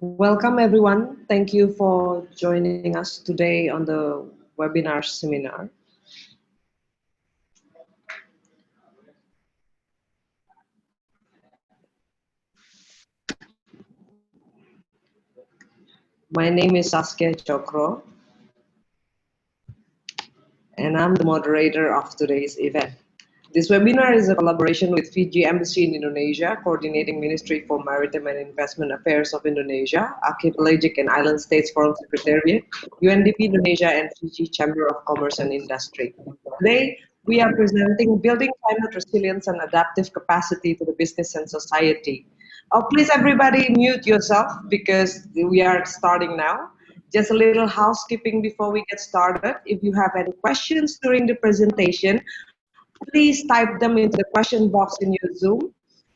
Welcome everyone. Thank you for joining us today on the webinar seminar. My name is Saskia Chokro, and I'm the moderator of today's event. This webinar is a collaboration with Fiji Embassy in Indonesia, Coordinating Ministry for Maritime and Investment Affairs of Indonesia, Archipelagic and Island States Forum Secretariat, UNDP Indonesia, and Fiji Chamber of Commerce and Industry. Today, we are presenting Building Climate Resilience and Adaptive Capacity to the Business and Society. Oh, please everybody mute yourself because we are starting now. Just a little housekeeping before we get started. If you have any questions during the presentation, please type them into the question box in your Zoom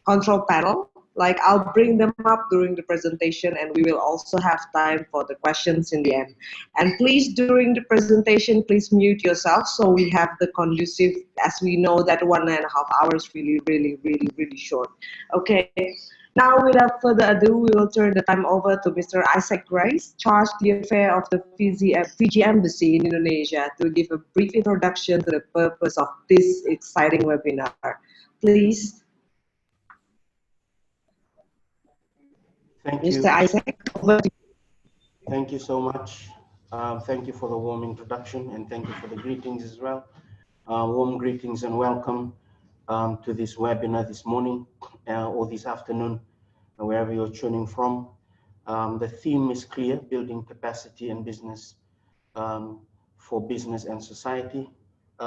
control panel. Like I'll bring them up during the presentation and we will also have time for the questions in the end. And please, during the presentation, please mute yourself so we have the conducive, as we know that 1.5 hours really short. Okay. Now, without further ado, we will turn the time over to Mr. Isaac Grace, charged the affair of the Fiji Embassy in Indonesia, to give a brief introduction to the purpose of this exciting webinar. Please. Thank Mr. you. Isaac, over to you. Thank you so much. Thank you for the warm introduction and thank you for the greetings as well. Warm greetings and welcome to this webinar this morning or this afternoon, wherever you're tuning from. The theme is clear: building capacity and business for business and society.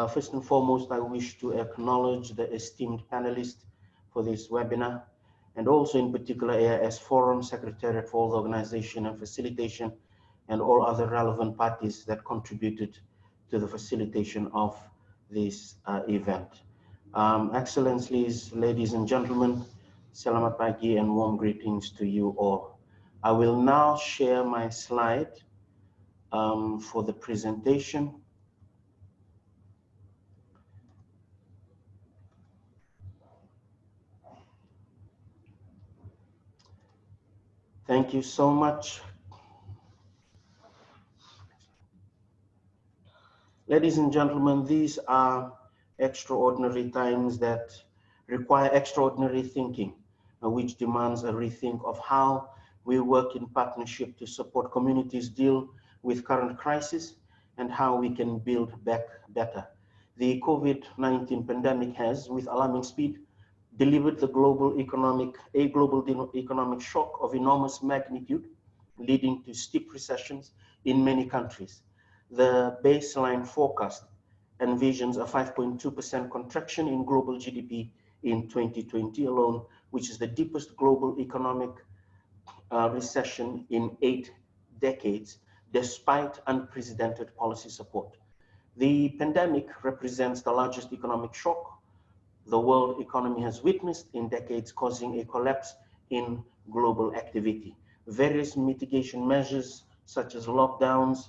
First and foremost, I wish to acknowledge the esteemed panelists for this webinar, and also in particular AIS Forum, Secretariat for all the organization and facilitation, and all other relevant parties that contributed to the facilitation of this event. Excellencies, ladies and gentlemen, selamat pagi and warm greetings to you all. I will now share my slide for the presentation. Thank you so much. Ladies and gentlemen, these are extraordinary times that require extraordinary thinking, which demands a rethink of how we work in partnership to support communities deal with current crisis and how we can build back better. The COVID-19 pandemic has, with alarming speed, delivered a global economic shock of enormous magnitude, leading to steep recessions in many countries. The baseline forecast envisions a 5.2% contraction in global GDP in 2020 alone, which is the deepest global economic recession in 8 decades, despite unprecedented policy support. The pandemic represents the largest economic shock the world economy has witnessed in decades, causing a collapse in global activity. Various mitigation measures, such as lockdowns,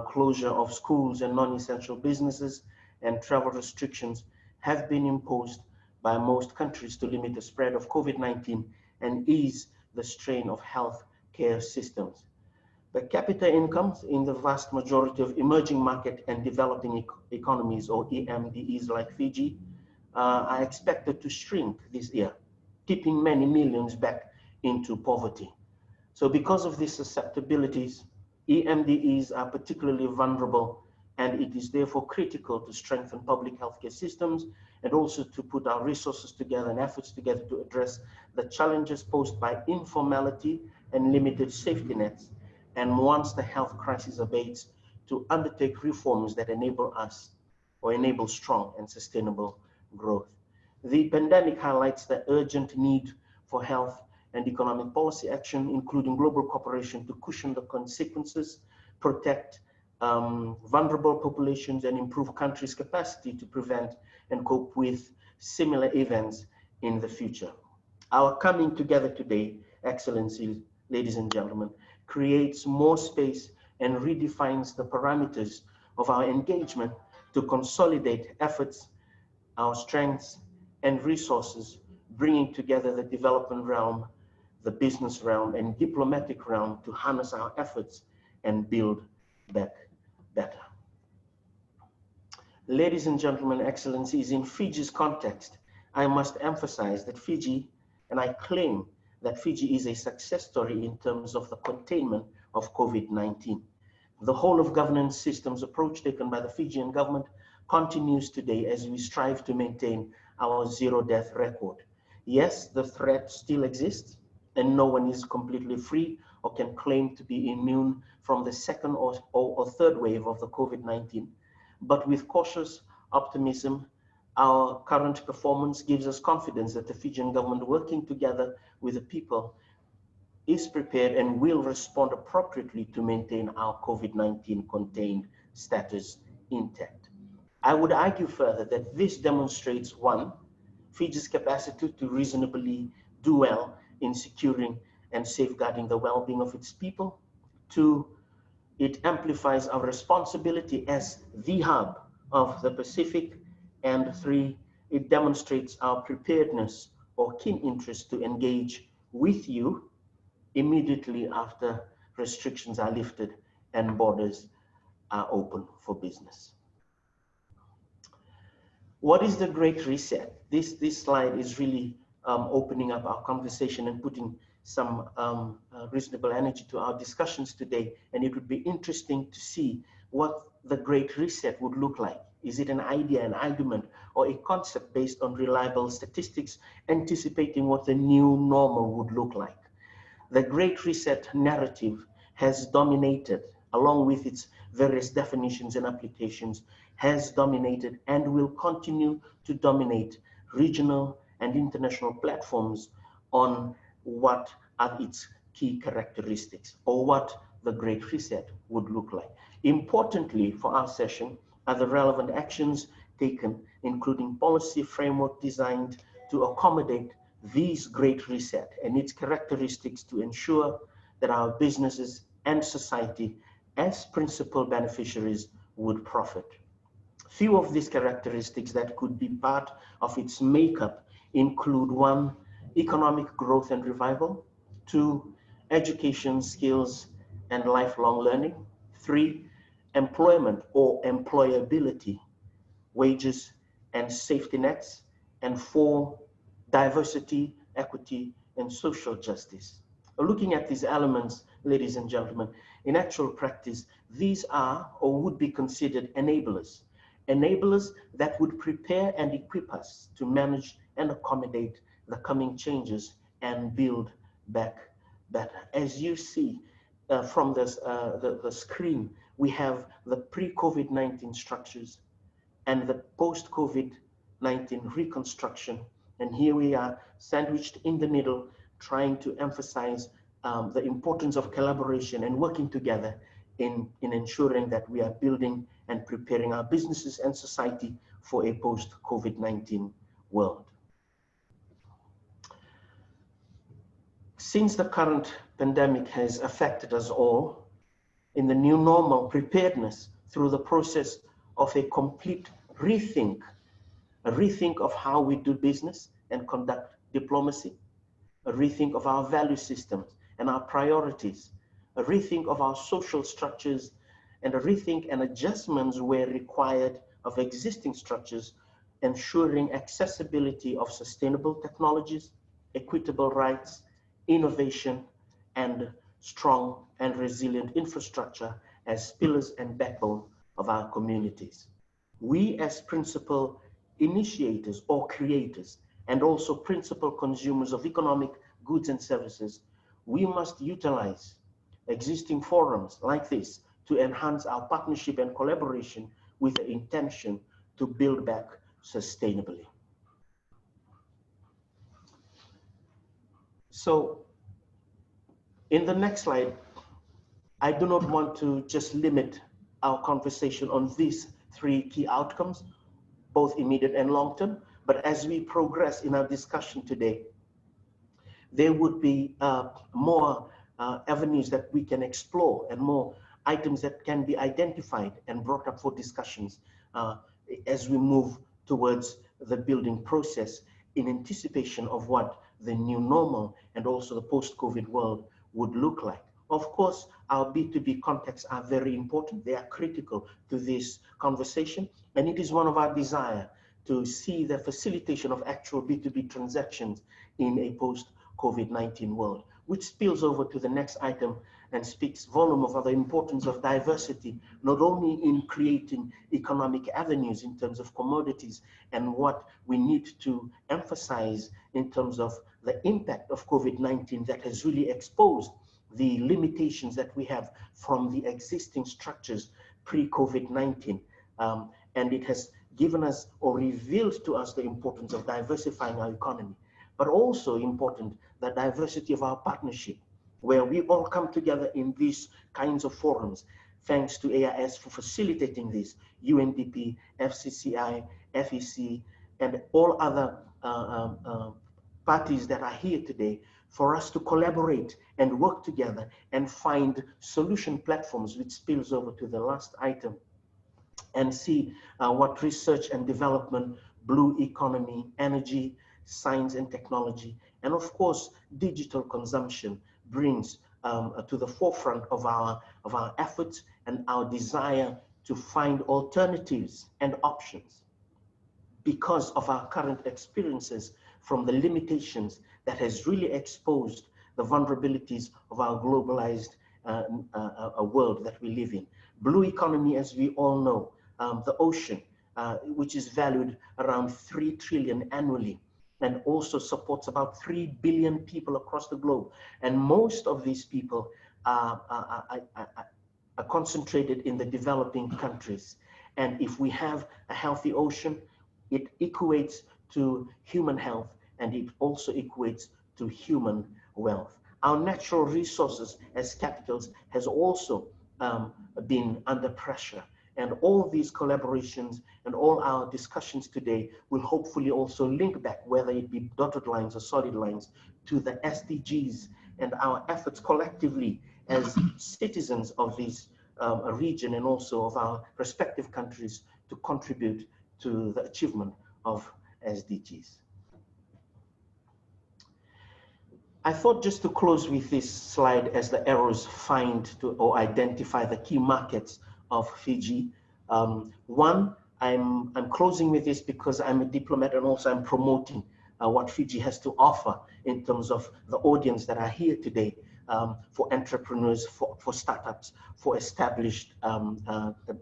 closure of schools and non-essential businesses, and travel restrictions have been imposed by most countries to limit the spread of COVID-19 and ease the strain of health care systems. Per capita incomes in the vast majority of emerging market and developing economies, or EMDEs like Fiji, are expected to shrink this year, tipping many millions back into poverty. So because of these susceptibilities, EMDEs are particularly vulnerable, and it is therefore critical to strengthen public healthcare systems and also to put our resources together and efforts together to address the challenges posed by informality and limited safety nets. And once the health crisis abates, to undertake reforms that enable us or enable strong and sustainable growth. The pandemic highlights the urgent need for health and economic policy action, including global cooperation to cushion the consequences, protect vulnerable populations, and improve countries' capacity to prevent and cope with similar events in the future. Our coming together today, Excellencies, ladies and gentlemen, creates more space and redefines the parameters of our engagement to consolidate efforts, our strengths and resources, bringing together the development realm, the business realm and diplomatic realm to harness our efforts and build back better. Ladies and gentlemen, excellencies, in Fiji's context, I must emphasize that Fiji, and I claim that Fiji is a success story in terms of the containment of COVID-19. The whole of governance systems approach taken by the Fijian government continues today as we strive to maintain our zero death record. Yes, the threat still exists, and no one is completely free or can claim to be immune from the second or third wave of the COVID-19. But with cautious optimism, our current performance gives us confidence that the Fijian government, working together with the people, is prepared and will respond appropriately to maintain our COVID-19 contained status intact. I would argue further that this demonstrates, one, Fiji's capacity to reasonably do well in securing and safeguarding the well-being of its people. Two, it amplifies our responsibility as the hub of the Pacific. And three, it demonstrates our preparedness or keen interest to engage with you immediately after restrictions are lifted and borders are open for business. What is the Great Reset? This slide is really opening up our conversation and putting some reasonable energy to our discussions today. And it would be interesting to see what the Great Reset would look like. Is it an idea, an argument, or a concept based on reliable statistics, anticipating what the new normal would look like? The Great Reset narrative has dominated, along with its various definitions and applications, has dominated and will continue to dominate regional and international platforms on what are its key characteristics or what the Great Reset would look like. Importantly for our session are the relevant actions taken, including policy framework designed to accommodate these Great Reset and its characteristics to ensure that our businesses and society as principal beneficiaries would profit. Few of these characteristics that could be part of its makeup include: one, economic growth and revival; two, education, skills, and lifelong learning; three, employment or employability, wages and safety nets; and four, diversity, equity, and social justice. Looking at these elements, ladies and gentlemen, in actual practice, these are or would be considered enablers. Enablers that would prepare and equip us to manage and accommodate the coming changes and build back better. As you see from this, the screen, we have the pre-COVID-19 structures and the post-COVID-19 reconstruction. And here we are sandwiched in the middle, trying to emphasize the importance of collaboration and working together in ensuring that we are building and preparing our businesses and society for a post-COVID-19 world. Since the current pandemic has affected us all, in the new normal, preparedness through the process of a complete rethink, a rethink of how we do business and conduct diplomacy, a rethink of our value systems and our priorities, a rethink of our social structures, and a rethink and adjustments where required of existing structures, ensuring accessibility of sustainable technologies, equitable rights, innovation, and strong and resilient infrastructure as pillars and backbone of our communities. We as principal initiators or creators, and also principal consumers of economic goods and services, we must utilize existing forums like this to enhance our partnership and collaboration with the intention to build back sustainably. So in the next slide, I do not want to just limit our conversation on these three key outcomes, both immediate and long-term, but as we progress in our discussion today, there would be more avenues that we can explore and more items that can be identified and brought up for discussions as we move towards the building process in anticipation of what the new normal and also the post-COVID world would look like. Of course, our B2B contacts are very important. They are critical to this conversation, and it is one of our desire to see the facilitation of actual B2B transactions in a post-COVID-19 world, which spills over to the next item and speaks volume of the importance of diversity, not only in creating economic avenues in terms of commodities and what we need to emphasize in terms of the impact of COVID-19 that has really exposed the limitations that we have from the existing structures pre-COVID-19. And it has given us or revealed to us the importance of diversifying our economy, but also important, the diversity of our partnership, where we all come together in these kinds of forums. Thanks to AIS for facilitating this, UNDP, FCCI, FEC, and all other parties that are here today, for us to collaborate and work together and find solution platforms, which spills over to the last item, and see what research and development, blue economy, energy, science and technology, and of course, digital consumption brings to the forefront of our efforts and our desire to find alternatives and options because of our current experiences from the limitations that has really exposed the vulnerabilities of our globalized world that we live in. Blue economy, as we all know, the ocean, which is valued around 3 trillion annually, and also supports about 3 billion people across the globe. And most of these people are concentrated in the developing countries. And if we have a healthy ocean, it equates to human health, and it also equates to human wealth. Our natural resources as capitals has also been under pressure. And all these collaborations and all our discussions today will hopefully also link back, whether it be dotted lines or solid lines, to the SDGs and our efforts collectively as citizens of this region and also of our respective countries to contribute to the achievement of SDGs. I thought just to close with this slide as the arrows find to or identify the key markets of Fiji. One, I'm closing with this because I'm a diplomat and also I'm promoting what Fiji has to offer in terms of the audience that are here today, for entrepreneurs, for startups, for established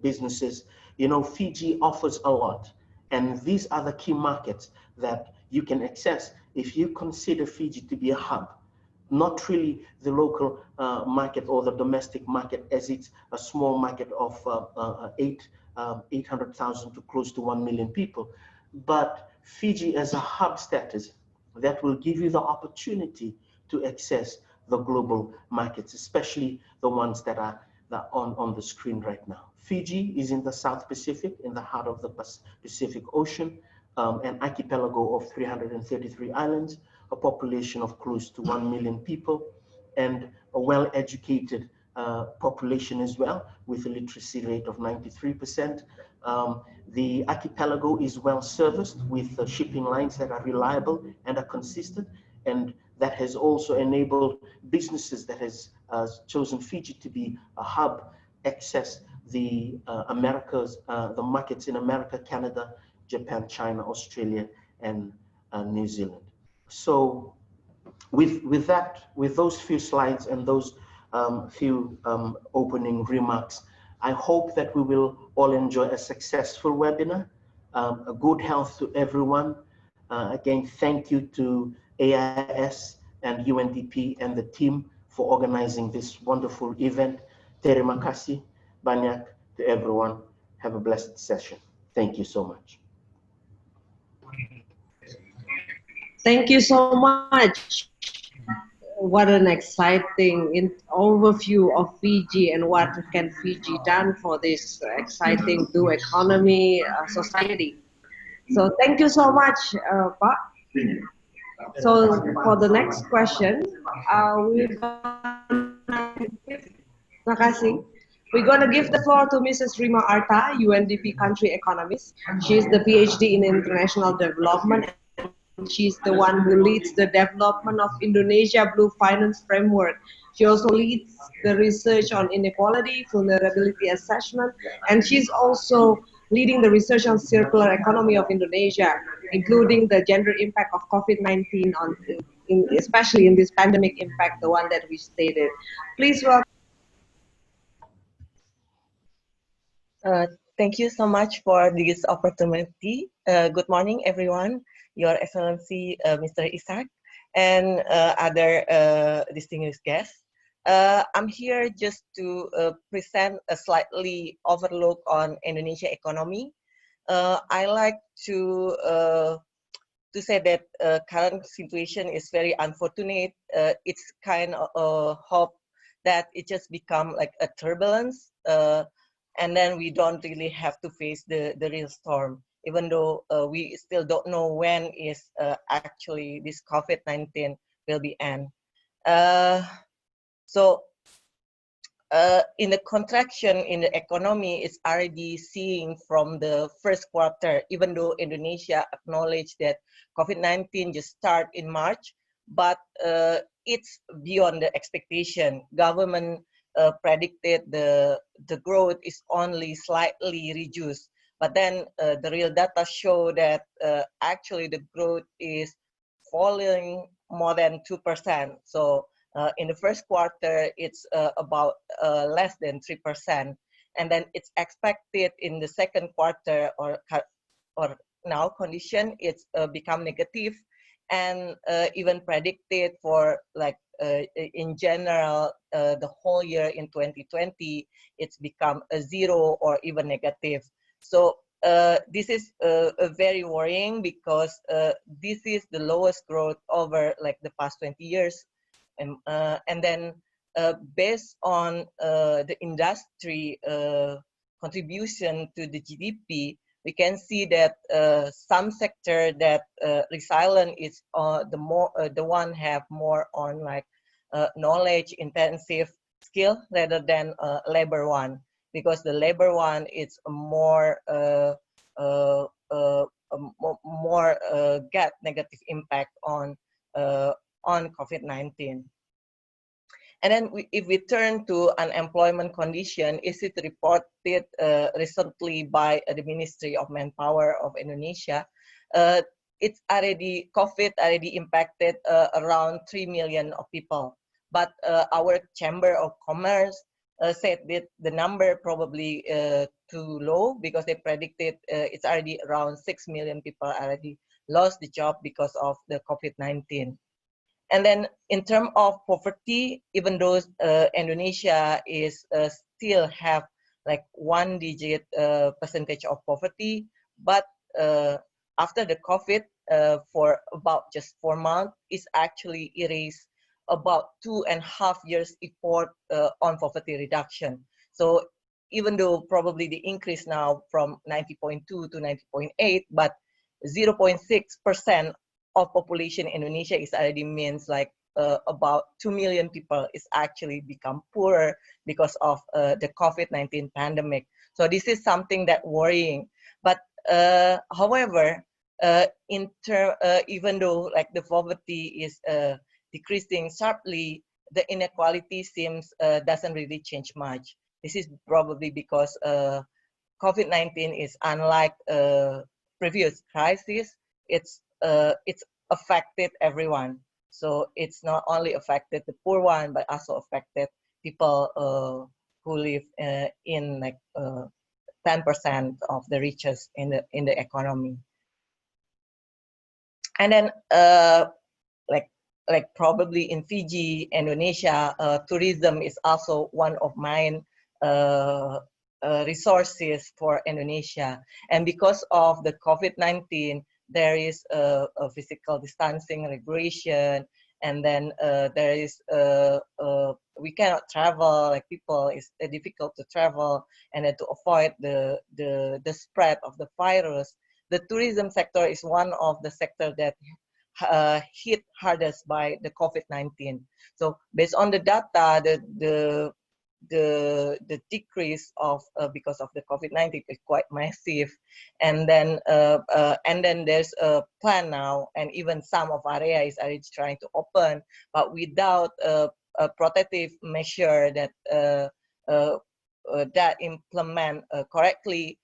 businesses. You know, Fiji offers a lot, and these are the key markets that you can access if you consider Fiji to be a hub, not really the local market or the domestic market, as it's a small market of 800,000 to close to 1 million people, but Fiji as a hub status that will give you the opportunity to access the global markets, especially the ones that are on the screen right now. Fiji is in the South Pacific, in the heart of the Pacific Ocean, an archipelago of 333 islands, a population of close to 1 million people, and a well-educated population as well, with a literacy rate of 93%. The archipelago is well serviced with shipping lines that are reliable and are consistent, and that has also enabled businesses that has chosen Fiji to be a hub access the Americas, the markets in America, Canada, Japan, China, Australia, and New Zealand. So with that, with those few slides and those few opening remarks, I hope that we will all enjoy a successful webinar. A good health to everyone. Again, thank you to AIS and UNDP and the team for organizing this wonderful event. Terima kasih banyak to everyone. Have a blessed session. Thank you so much. Thank you so much. What an exciting overview of Fiji and what can Fiji done for this exciting blue economy society. So thank you so much, Pak. So for the next question, we're gonna give the floor to Mrs. Rima Arta, UNDP country economist. She's the PhD in international development She's the one who leads the development of Indonesia Blue Finance Framework. She also leads the research on inequality, vulnerability assessment, and she's also leading the research on circular economy of Indonesia, including the gender impact of COVID-19 on, especially in this pandemic impact, the one that we stated. Please welcome. Thank you so much for this opportunity. Good morning, everyone. Your Excellency, Mr. Isaac, and other distinguished guests. I'm here just to present a slightly overlook on Indonesia economy. I like to say that current situation is very unfortunate. It's kind of hope that it just become like a turbulence, and then we don't really have to face the real storm, even though we still don't know when is actually this COVID-19 will be end. So in the contraction in the economy is already seeing from the first quarter, even though Indonesia acknowledged that COVID-19 just start in March, but it's beyond the expectation. Government predicted the growth is only slightly reduced, but then the real data show that actually the growth is falling more than 2%. So in the first quarter, it's about less than 3%, and then it's expected in the second quarter or now condition it's become negative, and even predicted for like in general the whole year in 2020 it's become a zero or even negative. So this is very worrying because this is the lowest growth over like the past 20 years. And then based on the industry contribution to the GDP, we can see that some sector that resilient is the one have more on like knowledge intensive skill rather than labor one, because the labor one is more get negative impact on COVID-19. And then if we turn to unemployment condition, is it reported recently by the Ministry of Manpower of Indonesia? It's already, COVID already impacted around 3 million of people. But our Chamber of Commerce said that the number probably too low, because they predicted it's already around 6 million people already lost the job because of the COVID-19. And then in terms of poverty, even though Indonesia is still have like 1-digit percentage of poverty, but after the COVID, for about just 4 months, is actually erased about 2.5 years effort on poverty reduction. So even though probably the increase now from 90.2 to 90.8, but 0.6% of population in Indonesia is already means like about 2 million people is actually become poorer because of the COVID-19 pandemic. So this is something that worrying. But however, even though like the poverty is decreasing sharply, the inequality seems doesn't really change much. This is probably because COVID-19 is unlike previous crisis. It's affected everyone. So it's not only affected the poor one, but also affected people who live in like 10% of the richest in the economy. And then like probably in Fiji, Indonesia, tourism is also one of main resources for Indonesia. And because of the COVID-19, there is a physical distancing regulation, and then there is we cannot travel, like people, it's difficult to travel, and then to avoid the spread of the virus. The tourism sector is one of the sector that hit hardest by the COVID-19. So based on the data, the decrease of because of the COVID-19 is quite massive, and then there's a plan now, and even some of areas are trying to open, but without a protective measure that that implement correctly,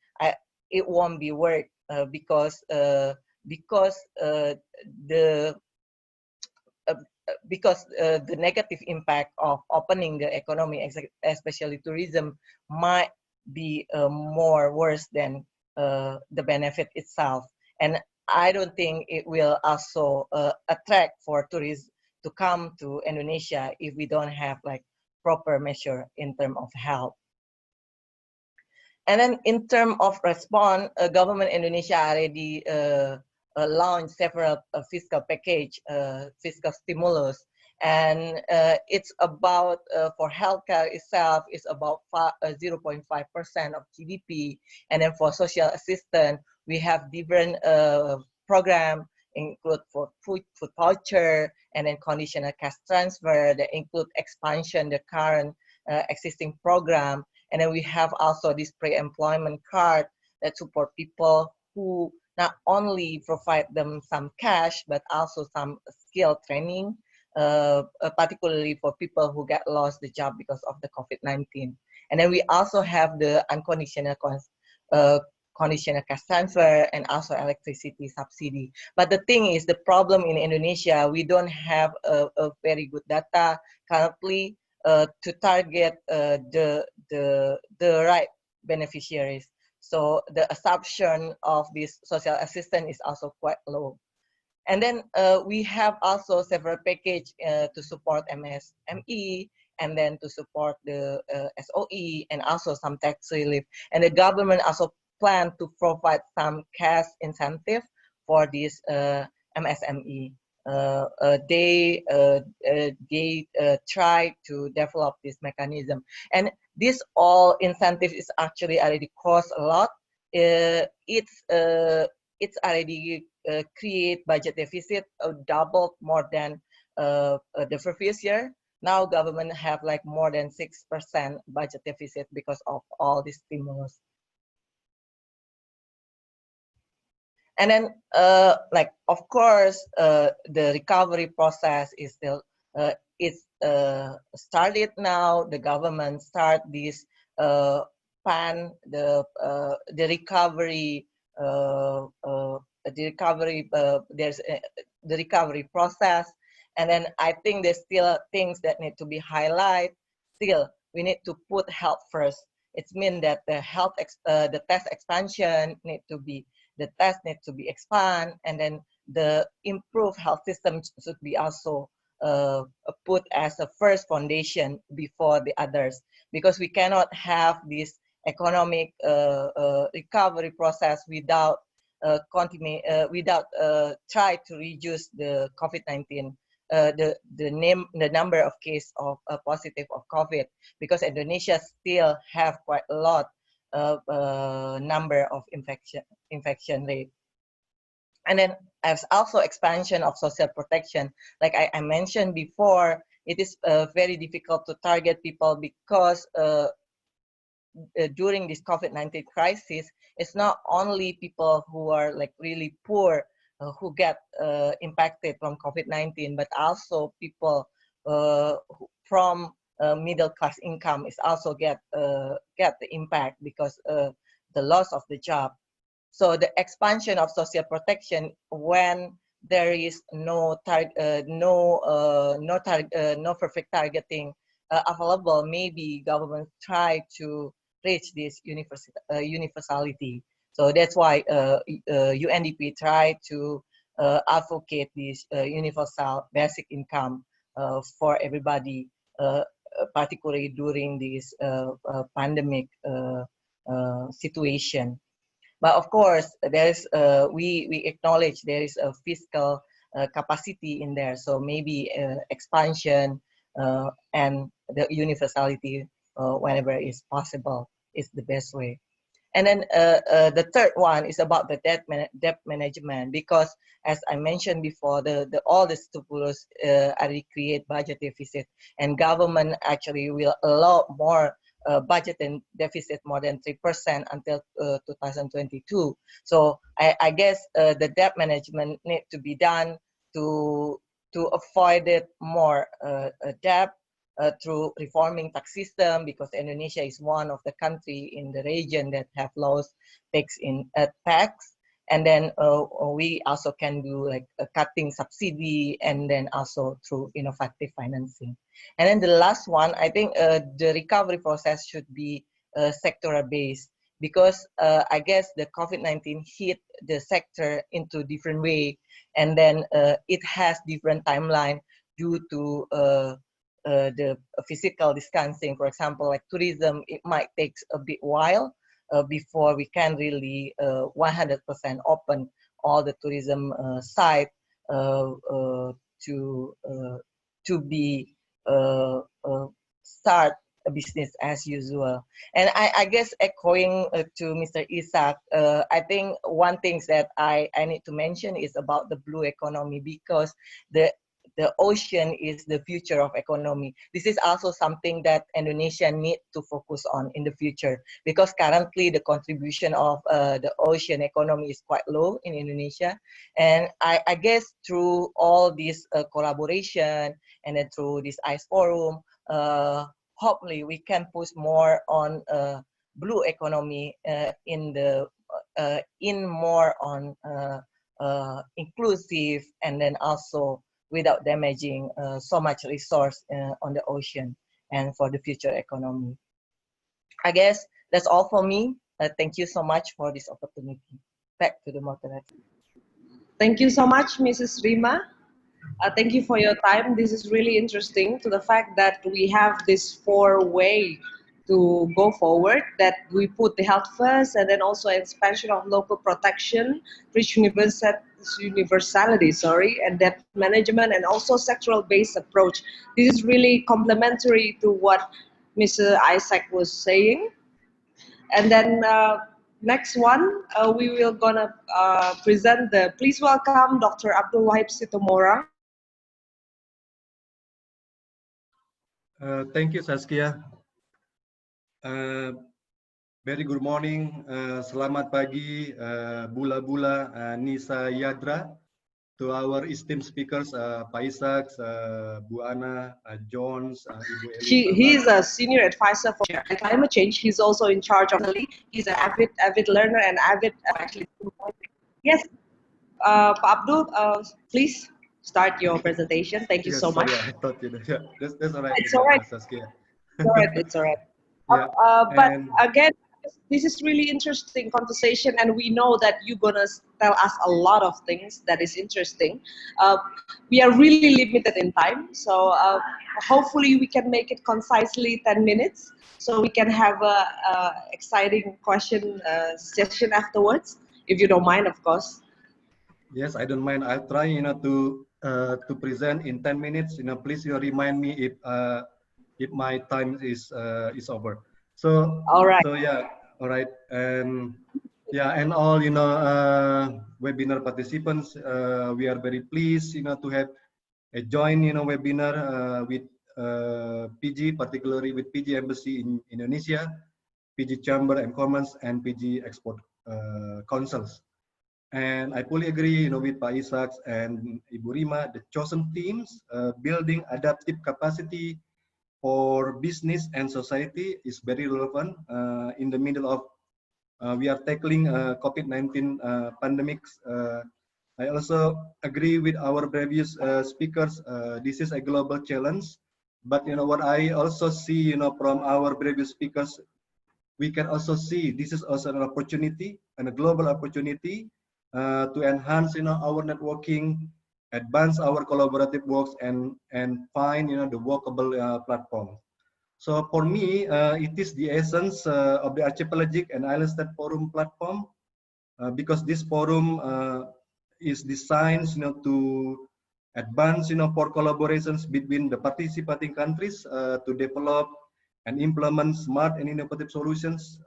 it won't be work because the the negative impact of opening the economy, especially tourism, might be more worse than the benefit itself. And I don't think it will also attract for tourists to come to Indonesia if we don't have like proper measure in terms of health. And then in terms of response, government Indonesia already launched several fiscal package, fiscal stimulus, and it's about for healthcare itself is about 0.5% of GDP, and then for social assistance we have different program include for food voucher, and then conditional cash transfer that include expansion the current existing program. And then we have also this pre-employment card that support people who not only provide them some cash, but also some skill training, particularly for people who get lost the job because of the COVID-19. And then we also have the unconditional conditional cash transfer and also electricity subsidy. But the thing is, the problem in Indonesia, we don't have a very good data currently to target the right beneficiaries. So the assumption of this social assistance is also quite low. And then we have also several packages to support MSME, and then to support the SOE, and also some tax relief. And the government also plan to provide some cash incentive for this MSME. They try to develop this mechanism, and this all incentive is actually already cost a lot. It's already create budget deficit doubled more than the previous year. Now government have like more than 6% budget deficit because of all this stimulus. And then, like, of course, the recovery process is still started now. The government start this plan, the recovery, there's the recovery process. And then I think there's still things that need to be highlighted. Still, we need to put health first. It means that the health, the test expansion the test needs to be expanded, and then the improved health system should be also put as a first foundation before the others, because we cannot have this economic recovery process without try to reduce the COVID-19, the number of cases of positive of COVID, because Indonesia still have quite a lot of number of infection rate. And then there's also expansion of social protection. Like I mentioned before, it is very difficult to target people because during this COVID-19 crisis, it's not only people who are like really poor who get impacted from COVID-19, but also people from middle class income is also get the impact because the loss of the job. So the expansion of social protection when there is no perfect targeting available, maybe government try to reach this universality. So that's why UNDP try to advocate this universal basic income for everybody, particularly during this pandemic situation. But of course, there's we acknowledge there is a fiscal capacity in there. So maybe expansion and the universality whenever is possible is the best way. And then the third one is about the debt management, because as I mentioned before, all the stimulus already create budget deficit, and government actually will allow more budget and deficit more than 3% until 2022. So I guess the debt management need to be done to avoid it more debt through reforming tax system, because Indonesia is one of the country in the region that have lowest tax. And then we also can do like cutting subsidy, and then also through innovative financing. And then the last one, I think the recovery process should be sectoral based, because I guess the COVID-19 hit the sector into different way, and then it has different timeline due to the physical distancing. For example, like tourism, it might take a bit while before we can really 100% open all the tourism site to be start a business as usual. And I guess echoing to Mr. Isaac, I think one thing that I need to mention is about the blue economy, because the ocean is the future of economy. This is also something that Indonesia need to focus on in the future, because currently the contribution of the ocean economy is quite low in Indonesia. And I guess through all this collaboration, and then through this AIS forum, hopefully we can push more on blue economy in more on inclusive, and then also without damaging so much resource on the ocean and for the future economy. I guess that's all for me. Thank you so much for this opportunity. Back to the moderator. Thank you so much, Mrs. Rima. Thank you for your time. This is really interesting to the fact that we have this four-way to go forward, that we put the health first, and then also expansion of local protection, reach universality, and debt management, and also sectoral-based approach. This is really complementary to what Mr. Isaac was saying. And then next one, we will gonna present please welcome Dr. Abdul Wahib Sitomora. Thank you, Saskia. Very good morning. Selamat pagi, Bula-Bula, Nisa Yadra, to our esteemed speakers, Pak Isaac, Bu Ana, Jones, Ibu Elisa. He's a senior advisor for climate change. He's also in charge of he's an avid learner and avid actually. Yes, Pak Abdul, please start your presentation. Thank you so much. I thought yeah, that's all right. It's all right. Saskia. It's all right. Yeah, but again, this is really interesting conversation, and we know that you're gonna tell us a lot of things that is interesting. We are really limited in time, so hopefully we can make it concisely 10 minutes, so we can have a exciting question session afterwards, if you don't mind, of course. Yes, I don't mind. I'll try, to present in 10 minutes. Please remind me if my time is over. So all right. So yeah, all right, and yeah, and all webinar participants, we are very pleased to have a joint webinar with PG, particularly with PG Embassy in Indonesia, PG Chamber and Commerce, and PG Export Councils. And I fully agree, with Pak Isaac and Ibu Rima, the chosen themes, building adaptive capacity for business and society is very relevant in the middle of we are tackling COVID-19 pandemics. I also agree with our previous speakers. This is a global challenge, but what I also see, from our previous speakers, we can also see this is also an opportunity and a global opportunity to enhance, our networking, advance our collaborative works, and find, the workable platform. So for me, it is the essence of the Archipelagic and Island State Forum platform, because this forum is designed, to advance, for collaborations between the participating countries to develop and implement smart and innovative solutions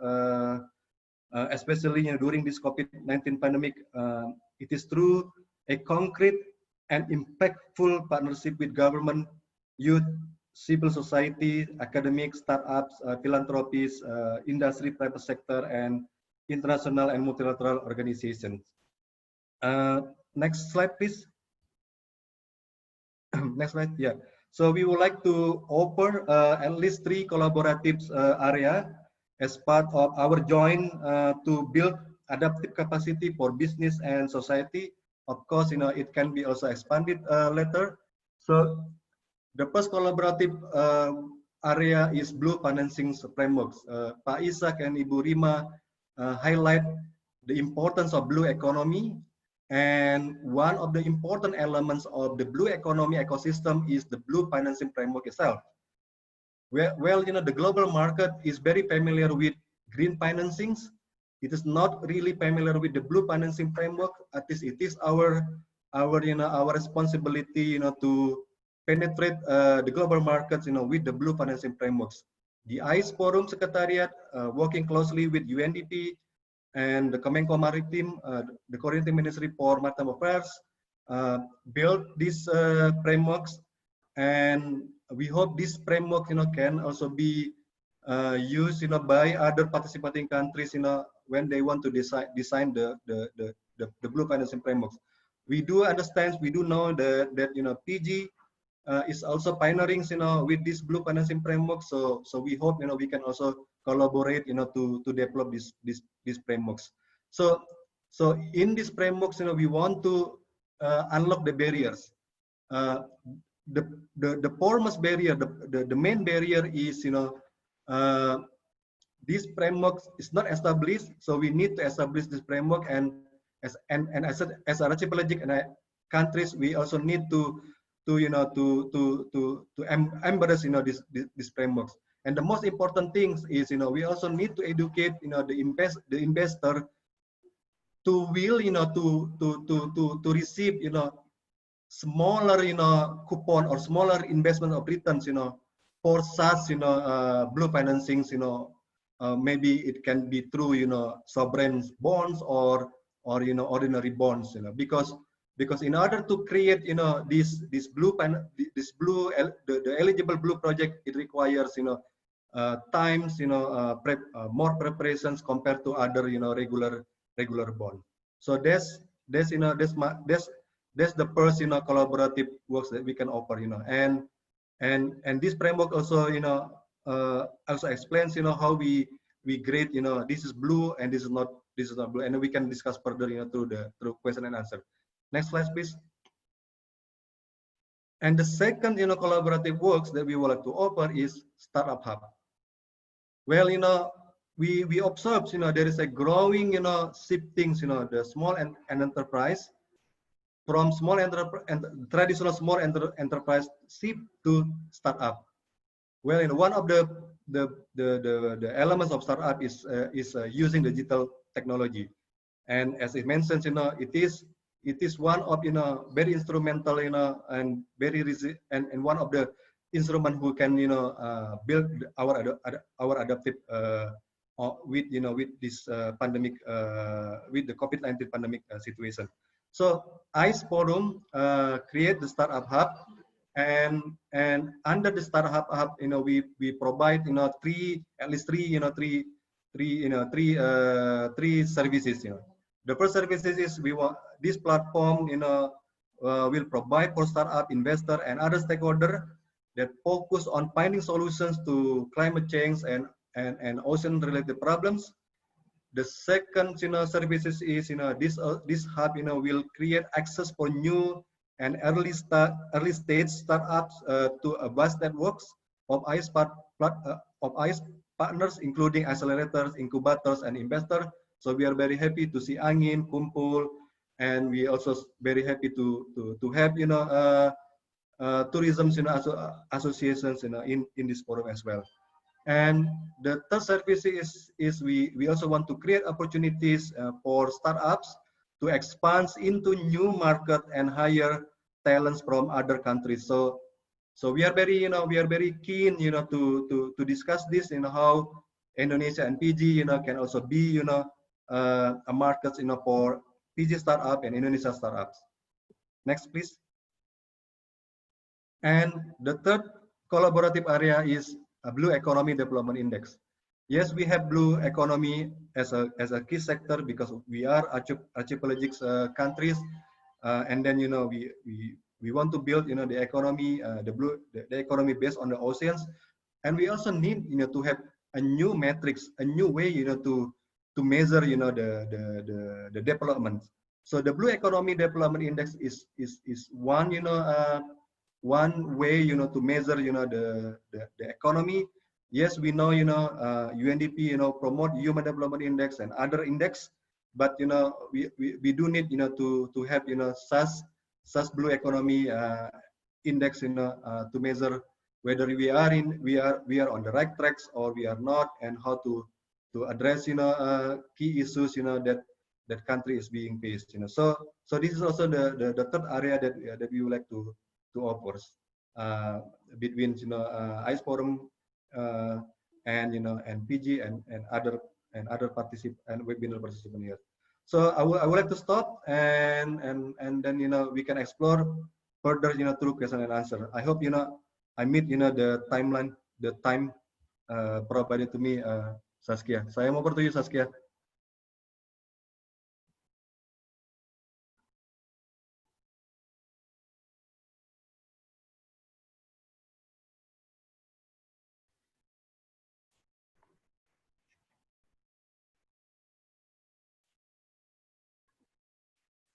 especially during this COVID-19 pandemic. It is through a concrete and impactful partnership with government, youth, civil society, academic, startups, philanthropies, industry, private sector, and international and multilateral organizations. Next slide, please. Next slide. Yeah. So we would like to offer at least 3 collaborative area as part of our joint to build adaptive capacity for business and society. Of course, it can be also expanded later. So the first collaborative area is blue financing frameworks. Pak Ishak and Ibu Rima highlight the importance of blue economy. And one of the important elements of the blue economy ecosystem is the blue financing framework itself. Well, the global market is very familiar with green financings. It is not really familiar with the blue financing framework. At least it is our responsibility, to penetrate the global markets, with the blue financing frameworks. The AIS Forum Secretariat, working closely with UNDP and the Kemenko Maritim, the Coordinating Ministry for Maritime Affairs, built these frameworks, and we hope this framework, can also be used, by other participating countries, when they want to design the blue financing frameworks. We do understand, we do know that Fiji is also pioneering, with this blue financing framework. So we hope, we can also collaborate, to develop these frameworks. So in these frameworks, we want to unlock the barriers. The foremost barrier, the main barrier is, this framework is not established, so we need to establish this framework. And as a archipelagic countries, we also need to embrace, these frameworks. And the most important thing is, we also need to educate, the investor to will, to receive, smaller, coupon or smaller investment of returns, for such, blue financings, maybe it can be through, sovereign bonds or ordinary bonds, because in order to create, this blue the eligible blue project, it requires, times, more preparations compared to other, regular bond. So that's the first, collaborative works that we can offer, and this framework also, also explains, how we grade, this is blue and this is not blue, and we can discuss further, through question and answer. Next slide, please. And the second, collaborative works that we would like to offer is Startup Hub. Well, we observe, there is a growing, shifting, the small and enterprise from small traditional small enterprise shift to startup. Well, one of the elements of startup is using digital technology, and as it mentions, it is one of, very instrumental, and very and one of the instrument who can, build our adaptive with this pandemic, with the COVID-19 pandemic situation. So AIS Forum create the Startup Hub, and under the Startup Hub, we provide, at least three services. The first services is this platform, will provide for startup investor and other stakeholder that focus on finding solutions to climate change and ocean related problems. The second, services is, this hub, will create access for new and early stage startups to a vast networks of AIS partners, including accelerators, incubators, and investors. So we are very happy to see Angin, Kumpul, and we also very happy to have, tourism, associations, in this forum as well. And the third service is we also want to create opportunities for startups to expand into new market and hire talents from other countries. So we are very keen, to discuss this, how Indonesia and Fiji, can also be, a market, for Fiji startup and Indonesia startups. Next, please. And the third collaborative area is a Blue Economy Development Index. Yes, we have blue economy as a key sector because we are archipelagic countries, and then we want to build the economy, the economy based on the oceans, and we also need to have a new metrics, a new way to measure the development. So the Blue Economy Development Index is one one way to measure the economy. Yes, we know UNDP promote Human Development Index and other index, but we do need to have such Blue Economy Index to measure whether we are on the right tracks or we are not, and how to address key issues that country is being faced. So this is also the third area that we would like to offer between AIS Forum and PG and other webinar participants here. So I would like to stop and then we can explore further through question and answer. I hope I meet the timeline, the time provided to me, Saskia. So I'm over to you, Saskia.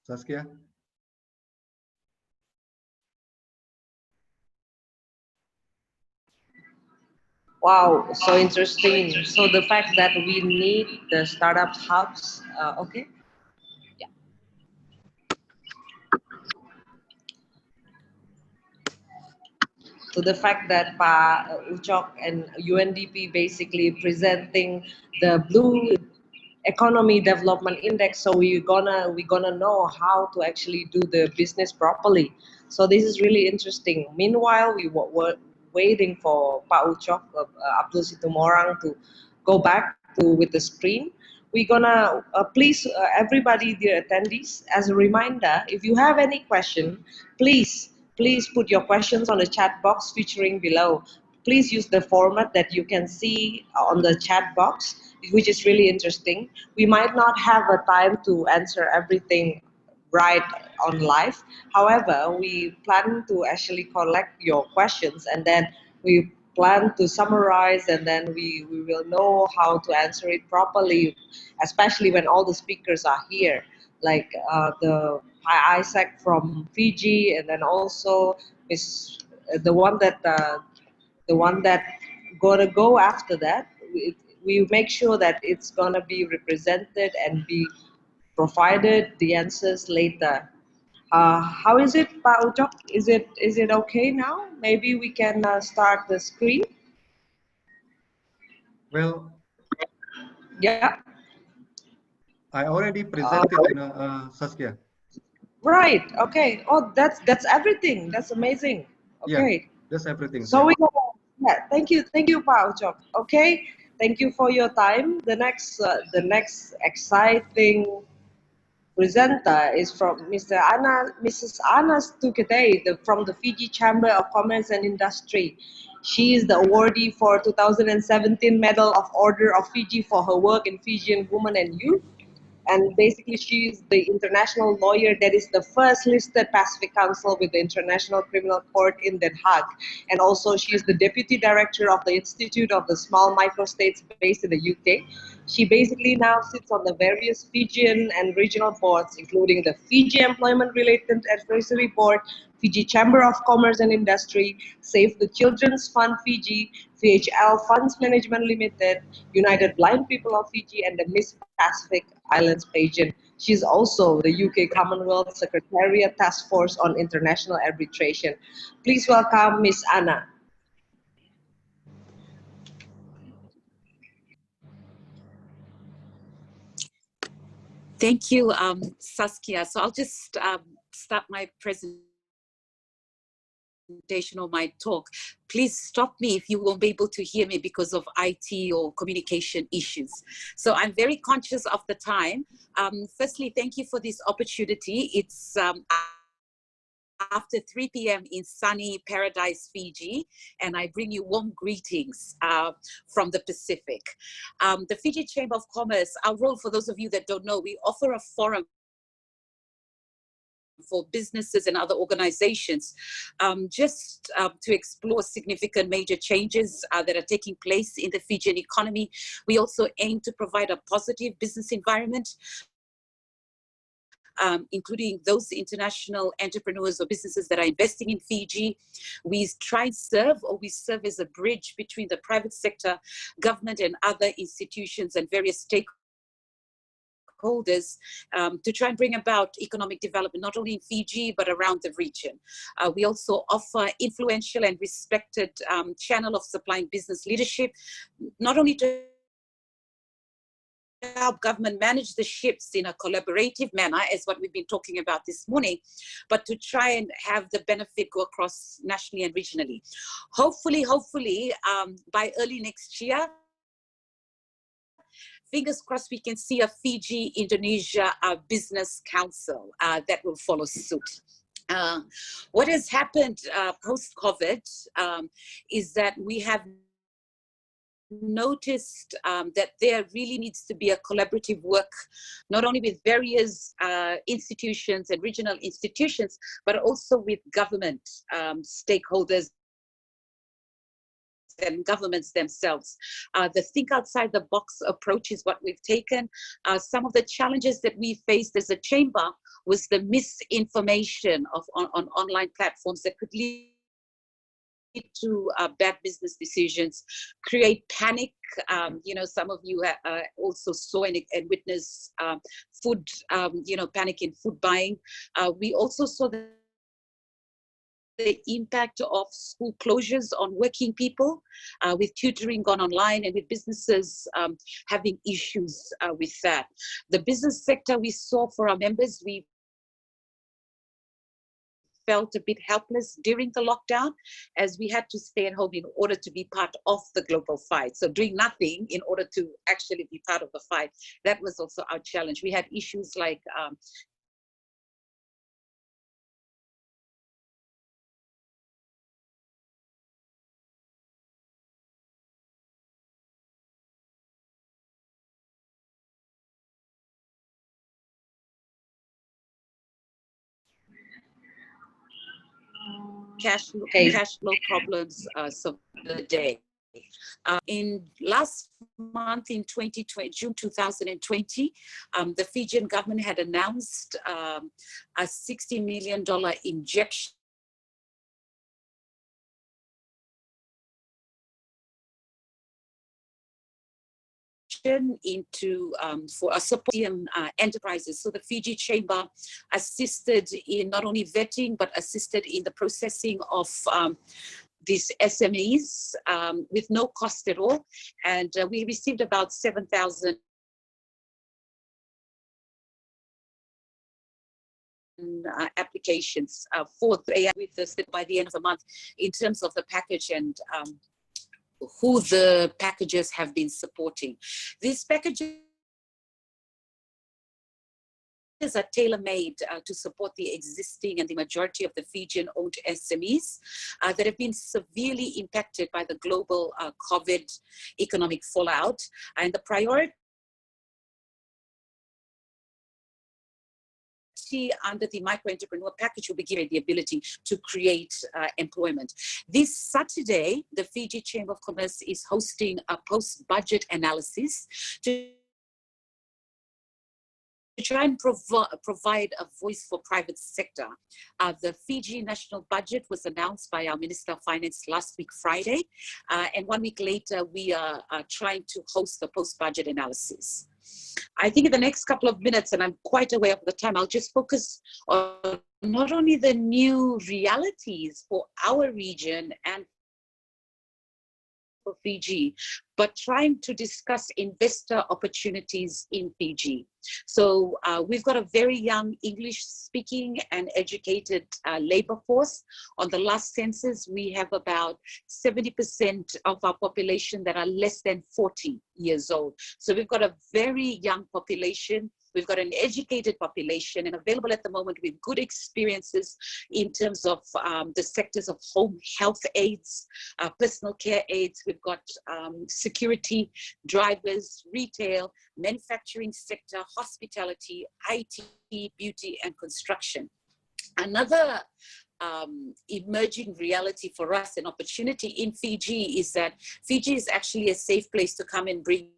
Saskia. Wow, so interesting. So the fact that we need the startup hubs, okay. Yeah. So the fact that Pa Uchok and UNDP basically presenting the Blue Economy Development Index, so we're gonna know how to actually do the business properly. So this is really interesting. Meanwhile, we were waiting for Pak Uchok, Abdul Situmorang, to go back to with the screen. We're gonna please everybody, dear attendees, as a reminder, if you have any question, please put your questions on the chat box featuring below. Please use the format that you can see on the chat box, which is really interesting. We might not have a time to answer everything right on live. However, we plan to actually collect your questions, and then we plan to summarize, and then we will know how to answer it properly, especially when all the speakers are here, like the Isaac from Fiji, and then also is the one that gonna go after that. We make sure that it's gonna be represented and be provided the answers later. How is it, Pak Ucok? Is it okay now? Maybe we can start the screen. Well, Yeah. I already presented, Saskia. Right. Okay. Oh, that's everything. That's amazing. Yeah, Okay. that's everything. So Yeah. yeah. Thank you, Pak Ucok. Okay. Thank you for your time. The next exciting presenter is from Mrs. Anna Stuketei from the Fiji Chamber of Commerce and Industry. She is the awardee for 2017 Medal of Order of Fiji for her work in Fijian women and youth. And basically, she is the international lawyer that is the first listed Pacific Council with the International Criminal Court in Den Haag. And also, she is the deputy director of the Institute of the Small Microstates based in the UK. She basically now sits on the various Fijian and regional boards, including the Fiji Employment Related Advisory Board, Fiji Chamber of Commerce and Industry, Save the Children's Fund Fiji, VHL Funds Management Limited, United Blind People of Fiji, and the Miss Pacific Islands pageant. She's also the UK Commonwealth Secretariat Task Force on International Arbitration. Please welcome Miss Anna. Thank you, Saskia. So I'll just start my presentation. presentation or my talk, please stop me if you won't be able to hear me because of IT or communication issues. So I'm very conscious of the time. Firstly, thank you for this opportunity. It's after 3 p.m. in sunny Paradise, Fiji, and I bring you warm greetings from the Pacific. The Fiji Chamber of Commerce, our role, for those of you that don't know, we offer a forum for businesses and other organizations just to explore significant major changes that are taking place in the Fijian economy. We also aim to provide a positive business environment, including those international entrepreneurs or businesses that are investing in Fiji. We try and serve as a bridge between the private sector, government and other institutions and various stakeholders to try and bring about economic development, not only in Fiji, but around the region. We also offer influential and respected channel of supplying business leadership, not only to help government manage the ships in a collaborative manner, as what we've been talking about this morning, but to try and have the benefit go across nationally and regionally. Hopefully, by early next year, fingers crossed, we can see a Fiji-Indonesia Business Council that will follow suit. What has happened post-COVID is that we have noticed that there really needs to be a collaborative work, not only with various institutions and regional institutions, but also with government stakeholders and governments themselves. The think outside the box approach is what we've taken. Some of the challenges that we faced as a chamber was the misinformation on online platforms that could lead to bad business decisions, create panic. Some of you also saw and witnessed food, panic in food buying. We also saw the impact of school closures on working people, with tutoring gone online and with businesses having issues with that. The business sector we saw for our members, we felt a bit helpless during the lockdown as we had to stay at home in order to be part of the global fight. So doing nothing in order to actually be part of the fight, that was also our challenge. We had issues like cash flow problems so the day. In last month, in June 2020, the Fijian government had announced a $60 million injection into for supporting enterprises. So the Fiji Chamber assisted in not only vetting, but assisted in the processing of these SMEs with no cost at all. And we received about 7,000 applications for AIS with us by the end of the month in terms of the package and who the packages have been supporting. These packages are tailor-made to support the existing and the majority of the Fijian-owned SMEs that have been severely impacted by the global COVID economic fallout. And the priority under the micro-entrepreneur package will be given the ability to create employment. This Saturday, the Fiji Chamber of Commerce is hosting a post-budget analysis to try and provide a voice for private sector. The Fiji national budget was announced by our Minister of Finance last week, Friday. And 1 week later, we are trying to host the post-budget analysis. I think in the next couple of minutes, and I'm quite aware of the time, I'll just focus on not only the new realities for our region and for Fiji, but trying to discuss investor opportunities in Fiji. So we've got a very young English-speaking and educated labor force. On the last census, we have about 70% of our population that are less than 40 years old. So we've got a very young population. We've got an educated population and available at the moment with good experiences in terms of the sectors of home health aides, personal care aides. We've got security, drivers, retail, manufacturing sector, hospitality, IT, beauty, and construction. Another emerging reality for us, an opportunity in Fiji, is that Fiji is actually a safe place to come and bring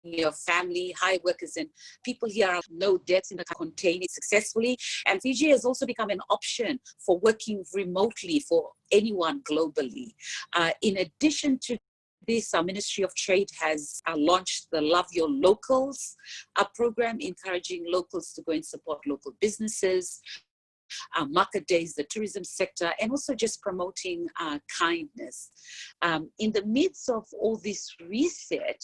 your family, high workers, and people here are no debts in the contain it successfully. And Fiji has also become an option for working remotely for anyone globally. In addition to this, our Ministry of Trade has launched the Love Your Locals program, encouraging locals to go and support local businesses. Market days, the tourism sector, and also just promoting kindness. In the midst of all this reset,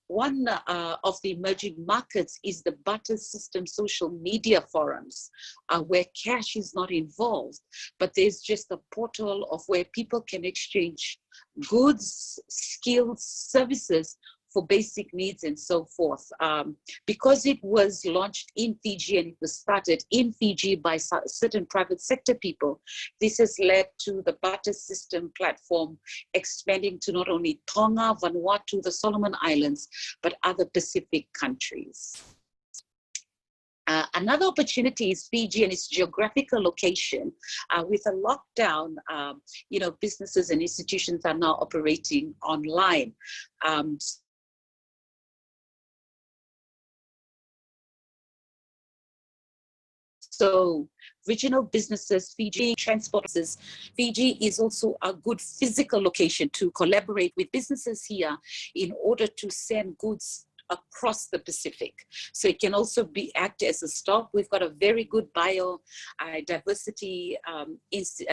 one of the emerging markets is the barter system social media forums, where cash is not involved, but there's just a portal of where people can exchange goods, skills, services for basic needs and so forth. Because it was launched in Fiji and it was started in Fiji by certain private sector people, this has led to the barter system platform expanding to not only Tonga, Vanuatu, the Solomon Islands, but other Pacific countries. Another opportunity is Fiji and its geographical location. With a lockdown, businesses and institutions are now operating online. So regional businesses, Fiji transporters, Fiji is also a good physical location to collaborate with businesses here in order to send goods across the Pacific. So it can also act as a stop. We've got a very good biodiversity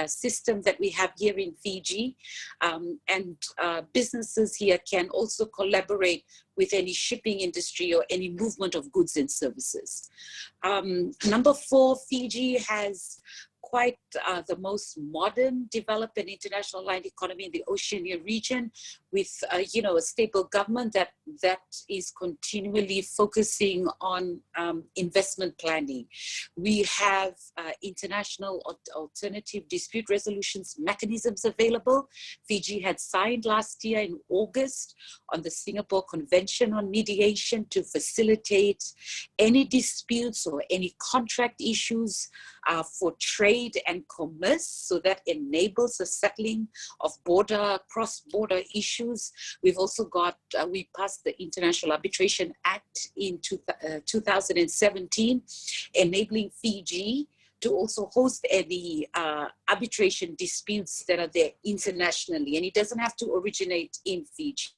system that we have here in Fiji. And businesses here can also collaborate with any shipping industry or any movement of goods and services. Number 4, Fiji has quite the most modern, developed and international aligned economy in the Oceania region, with a stable government that is continually focusing on investment planning. We have international alternative dispute resolutions mechanisms available. Fiji had signed last year in August on the Singapore Convention on Mediation to facilitate any disputes or any contract issues for trade and commerce, so that enables the settling of cross-border issues. We've also got, we passed the International Arbitration Act in 2017, enabling Fiji to also host any arbitration disputes that are there internationally, and it doesn't have to originate in Fiji.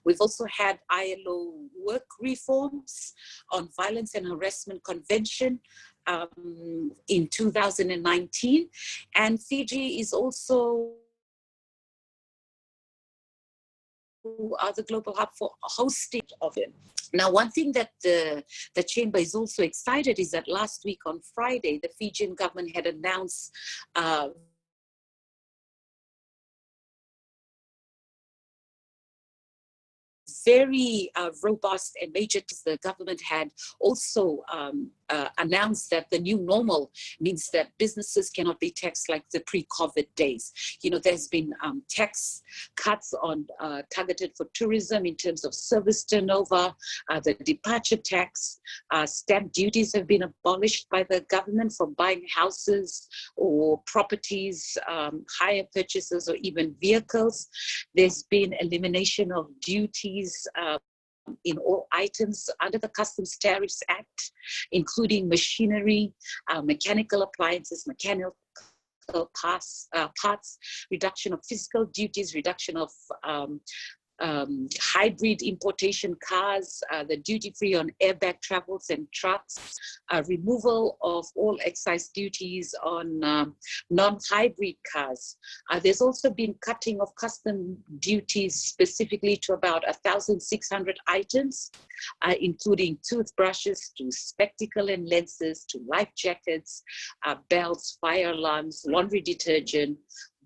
We've also had ILO work reforms on Violence and Harassment Convention in 2019, and Fiji is also the global hub for hosting of it. Now, one thing that the Chamber is also excited is that last week on Friday, the Fijian government had announced very robust and major. The government had also announced that the new normal means that businesses cannot be taxed like the pre-COVID days. There's been tax cuts on targeted for tourism in terms of service turnover, the departure tax, stamp duties have been abolished by the government for buying houses or properties, hire purchases, or even vehicles. There's been elimination of duties in all items under the Customs Tariffs Act, including machinery, mechanical appliances, mechanical parts, reduction of fiscal duties, reduction of hybrid importation cars, the duty-free on airbag travels and trucks, removal of all excise duties on non-hybrid cars. There's also been cutting of custom duties specifically to about 1,600 items, including toothbrushes to spectacle and lenses to life jackets, belts, fire alarms, laundry detergent,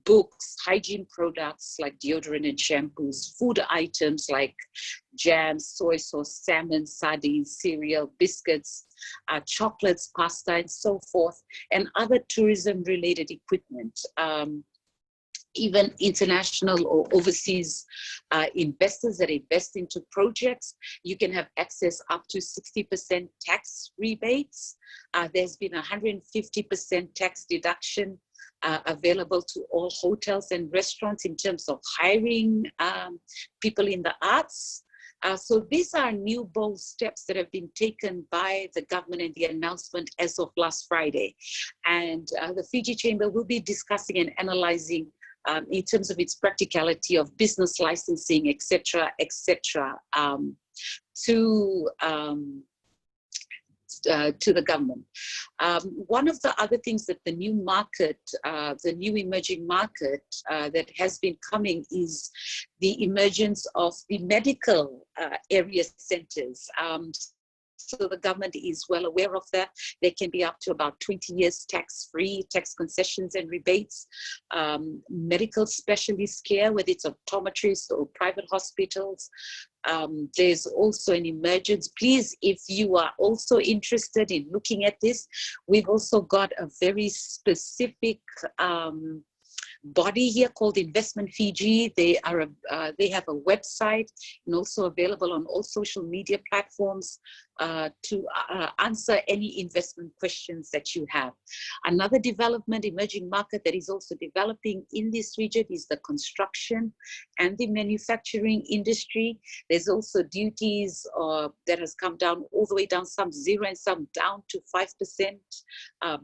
books, hygiene products like deodorant and shampoos, food items like jam, soy sauce, salmon, sardines, cereal, biscuits, chocolates, pasta, and so forth, and other tourism-related equipment. Even international or overseas investors that invest into projects, you can have access up to 60% tax rebates. There's been 150% tax deduction available to all hotels and restaurants in terms of hiring people in the arts. So these are new bold steps that have been taken by the government and the announcement as of last Friday. And the Fiji Chamber will be discussing and analyzing in terms of its practicality of business licensing, etc., to the government. One of the other things that the new market, the new emerging market that has been coming is the emergence of the medical area centers. So the government is well aware of that. They can be up to about 20 years tax-free, tax concessions and rebates. Medical specialist care, whether it's optometrists or private hospitals. There's also an emergence. Please, if you are also interested in looking at this, we've also got a very specific body here called Investment Fiji. They have a website and also available on all social media platforms to answer any investment questions that you have. Another development, emerging market that is also developing in this region is the construction and the manufacturing industry. There's also duties that has come down all the way down, some 0 and some down to 5%.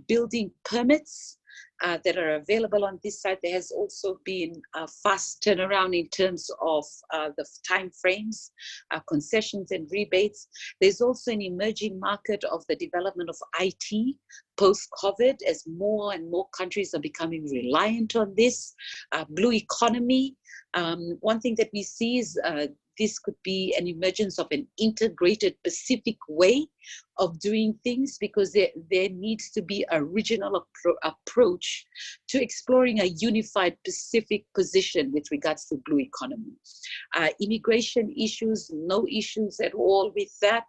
Building permits that are available on this side. There has also been a fast turnaround in terms of the time frames, concessions and rebates. There's also an emerging market of the development of IT post-COVID as more and more countries are becoming reliant on this. Blue economy. One thing that we see is this could be an emergence of an integrated Pacific way of doing things, because there needs to be a regional approach to exploring a unified Pacific position with regards to blue economy. Immigration issues, no issues at all with that,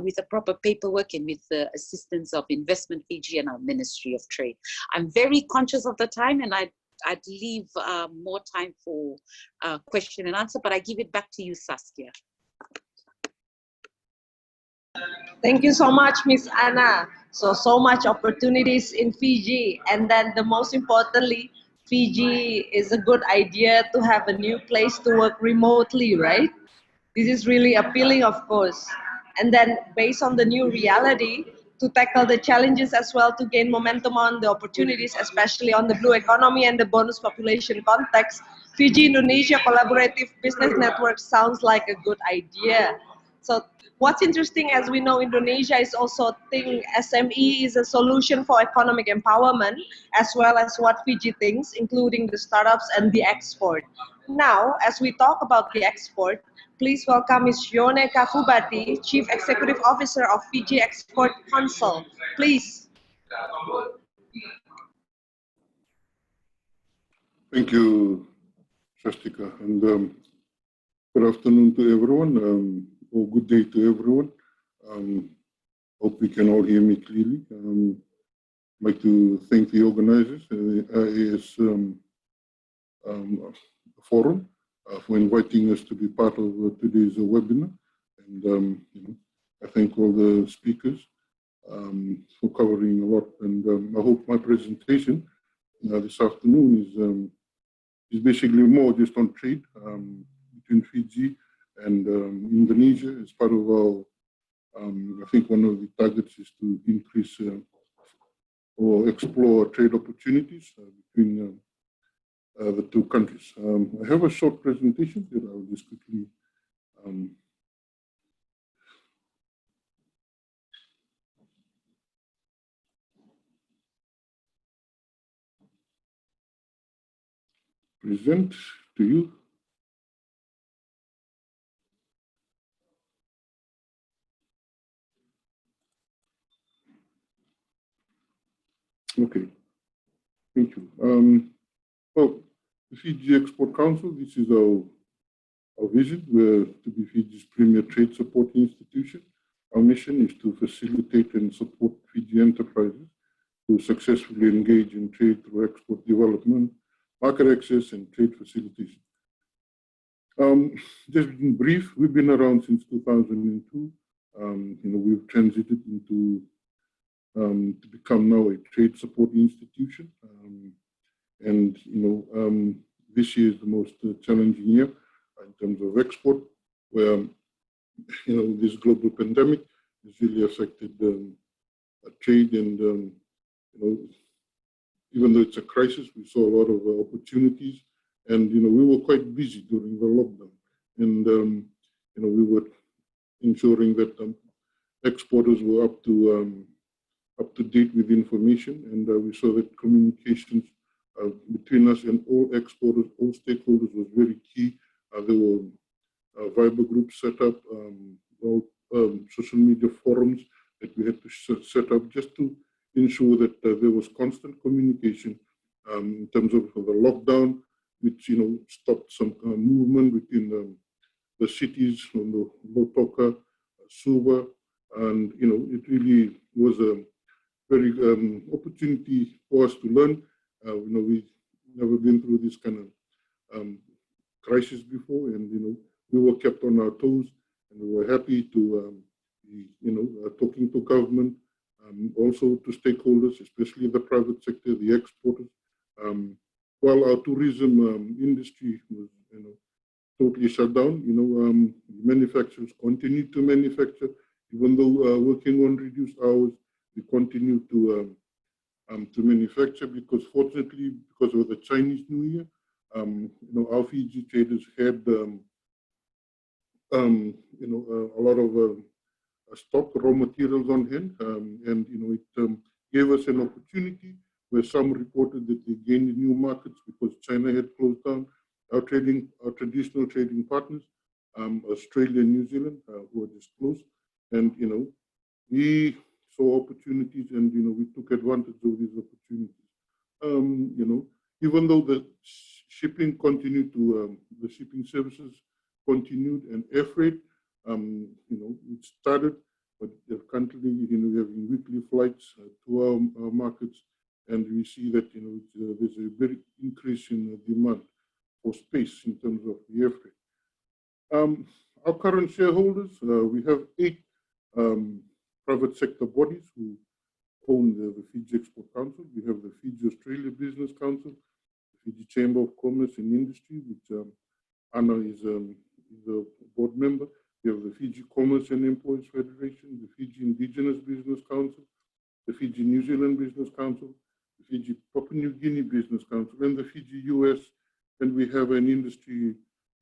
with the proper paperwork and with the assistance of Investment Fiji and our Ministry of Trade. I'm very conscious of the time, and I'd leave more time for question and answer, but I give it back to you, Saskia. Thank you so much, Miss Anna. So much opportunities in Fiji. And then the most importantly, Fiji is a good idea to have a new place to work remotely, right? This is really appealing, of course. And then based on the new reality, to tackle the challenges as well, to gain momentum on the opportunities, especially on the blue economy and the bonus population context, Fiji-Indonesia Collaborative Business Network sounds like a good idea. So what's interesting, as we know, Indonesia is also thinking SME is a solution for economic empowerment, as well as what Fiji thinks, including the startups and the export. Now, as we talk about the export, please welcome Ms. Yone Kakubati, Chief Executive Officer of Fiji Export Council. Please. Thank you, Swastika, and good afternoon to everyone, or good day to everyone. Hope you can all hear me clearly. I'd like to thank the organizers, the AIS forum, for inviting us to be part of today's webinar. And I thank all the speakers for covering a lot. And I hope my presentation this afternoon is basically more just on trade between Fiji and Indonesia. As part of our, I think one of the targets is to increase or explore trade opportunities between the two countries. I have a short presentation that I'll just quickly present to you. Okay, thank you. Well, the Fiji Export Council, this is our vision. We're to be Fiji's premier trade support institution. Our mission is to facilitate and support Fiji enterprises to successfully engage in trade through export development, market access, and trade facilitation. Just in brief, we've been around since 2002. We've transited into to become now a trade support institution. This year is the most challenging year in terms of export, where this global pandemic has really affected trade, and even though it's a crisis, we saw a lot of opportunities, and we were quite busy during the lockdown, and we were ensuring that exporters were up to date with information, and we saw that communications between us and all exporters, all stakeholders was very key. There were Viber groups set up, social media forums that we had to set up just to ensure that there was constant communication in terms of the lockdown, which stopped some movement within the cities, the Lotoka, Suva, and it really was a very opportunity for us to learn. We've never been through this kind of crisis before, and we were kept on our toes, and we were happy to be talking to government, also to stakeholders, especially the private sector, the exporters. While our tourism industry was totally shut down, manufacturers continued to manufacture, even though working on reduced hours. We continue to manufacture because, fortunately, because of the Chinese New Year, our Fiji traders had a lot of stock, raw materials on hand, and it gave us an opportunity where some reported that they gained new markets because China had closed down. Our traditional trading partners, Australia and New Zealand, who were disclosed, and we saw opportunities, and we took advantage of these opportunities. Even though the shipping continued to, the shipping services continued, and air freight, it started, but currently, we're having weekly flights to our markets, and we see that there's a very increase in demand for space in terms of the air freight. Our current shareholders, we have 8 private sector bodies who own the Fiji Export Council. We have the Fiji Australia Business Council, the Fiji Chamber of Commerce and Industry, which Anna is a board member. We have the Fiji Commerce and Employees Federation, the Fiji Indigenous Business Council, the Fiji New Zealand Business Council, the Fiji Papua New Guinea Business Council, and the Fiji US. And we have an industry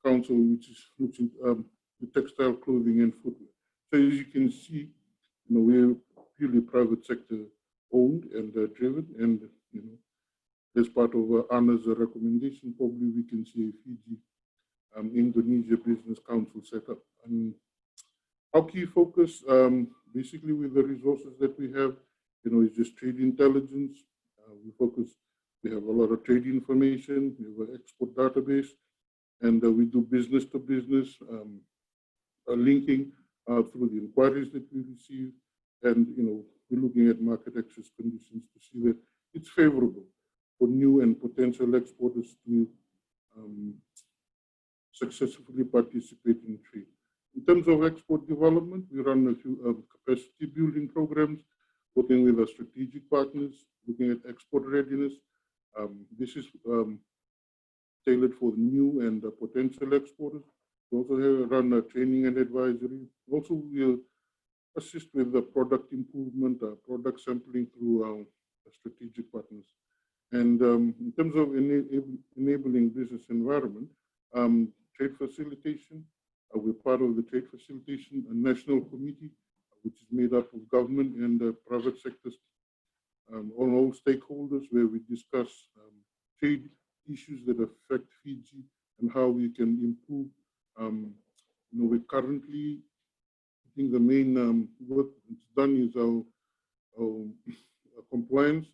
council which looks at the textile, clothing, and footwear. So as you can see, we're purely private sector owned and driven, and as part of Anna's recommendation, probably we can see a Fiji Indonesia Business Council set up. And our key focus, basically with the resources that we have, is just trade intelligence. We have a lot of trade information, we have an export database, and we do business to business linking through the inquiries that we receive. And, we're looking at market access conditions to see that it's favorable for new and potential exporters to successfully participate in trade. In terms of export development, we run a few capacity building programs, working with our strategic partners, looking at export readiness. This is tailored for new and potential exporters. We also run training and advisory. Also, we assist with the product improvement, product sampling through our strategic partners. And in terms of enabling business environment, trade facilitation, we're part of the Trade Facilitation National Committee, which is made up of government and private sectors, all stakeholders, where we discuss trade issues that affect Fiji and how we can improve. We currently, I think the main work that's done is our compliance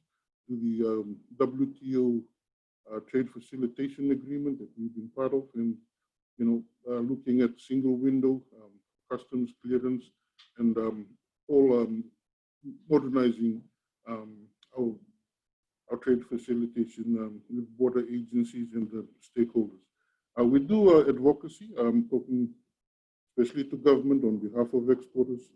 to the WTO trade facilitation agreement that we've been part of, and looking at single window, customs clearance, and all modernizing our trade facilitation with border agencies and stakeholders. We do advocacy, talking especially to government on behalf of exporters.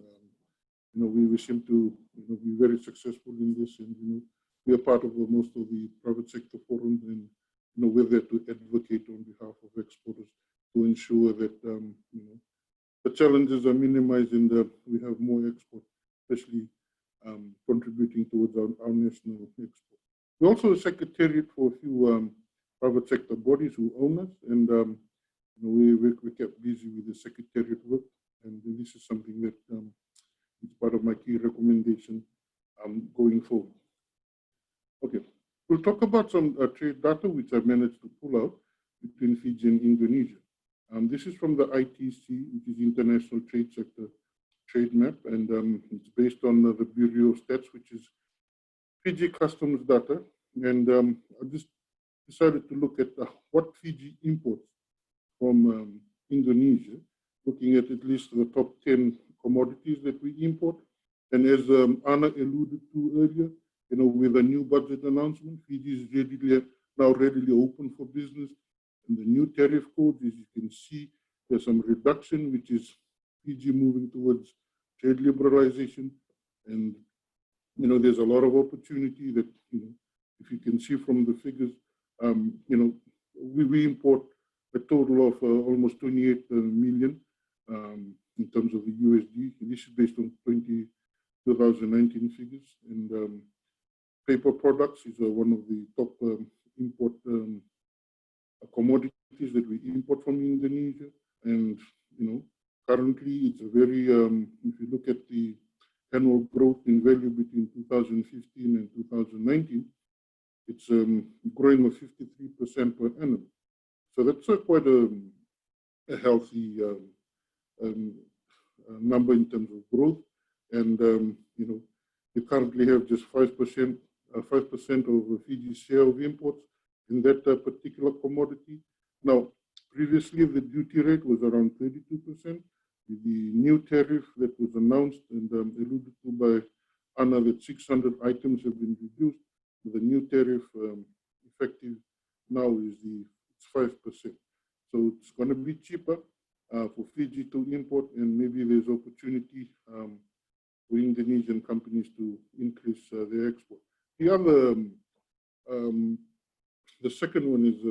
We seem to be very successful in this, and we are part of most of the private sector forums, and we're there to advocate on behalf of exporters to ensure that the challenges are minimized and we have more export, especially contributing towards our national export. We're also a secretariat for a few private sector bodies who own us, and we kept busy with the secretariat work, and this is something that is part of my key recommendation going forward. Okay, we'll talk about some trade data which I managed to pull out between Fiji and Indonesia. This is from the ITC, which is International Trade Sector Trade Map, and it's based on the Bureau of Stats, which is Fiji customs data. And I just decided to look at what Fiji imports from Indonesia, looking at least the top 10 commodities that we import. And as Anna alluded to earlier, with a new budget announcement, Fiji is now readily open for business. And the new tariff code, as you can see, there's some reduction, which is Fiji moving towards trade liberalization. And, there's a lot of opportunity that, if you can see from the figures, we import a total of almost 28 million in terms of the USD. This is based on 2019 figures. And paper products is one of the top import commodities that we import from Indonesia. And, currently it's a very, if you look at the annual growth in value between 2015 and 2019, it's growing at 53% per annum. So that's quite a healthy number in terms of growth. And, we currently have just 5% of Fiji's share of imports in that particular commodity. Now, previously the duty rate was around 32%. With the new tariff that was announced and alluded to by Anna, that 600 items have been reduced. The new tariff effective now is it's 5%. So it's going to be cheaper for Fiji to import, and maybe there's opportunity for Indonesian companies to increase their export. The other, the second one is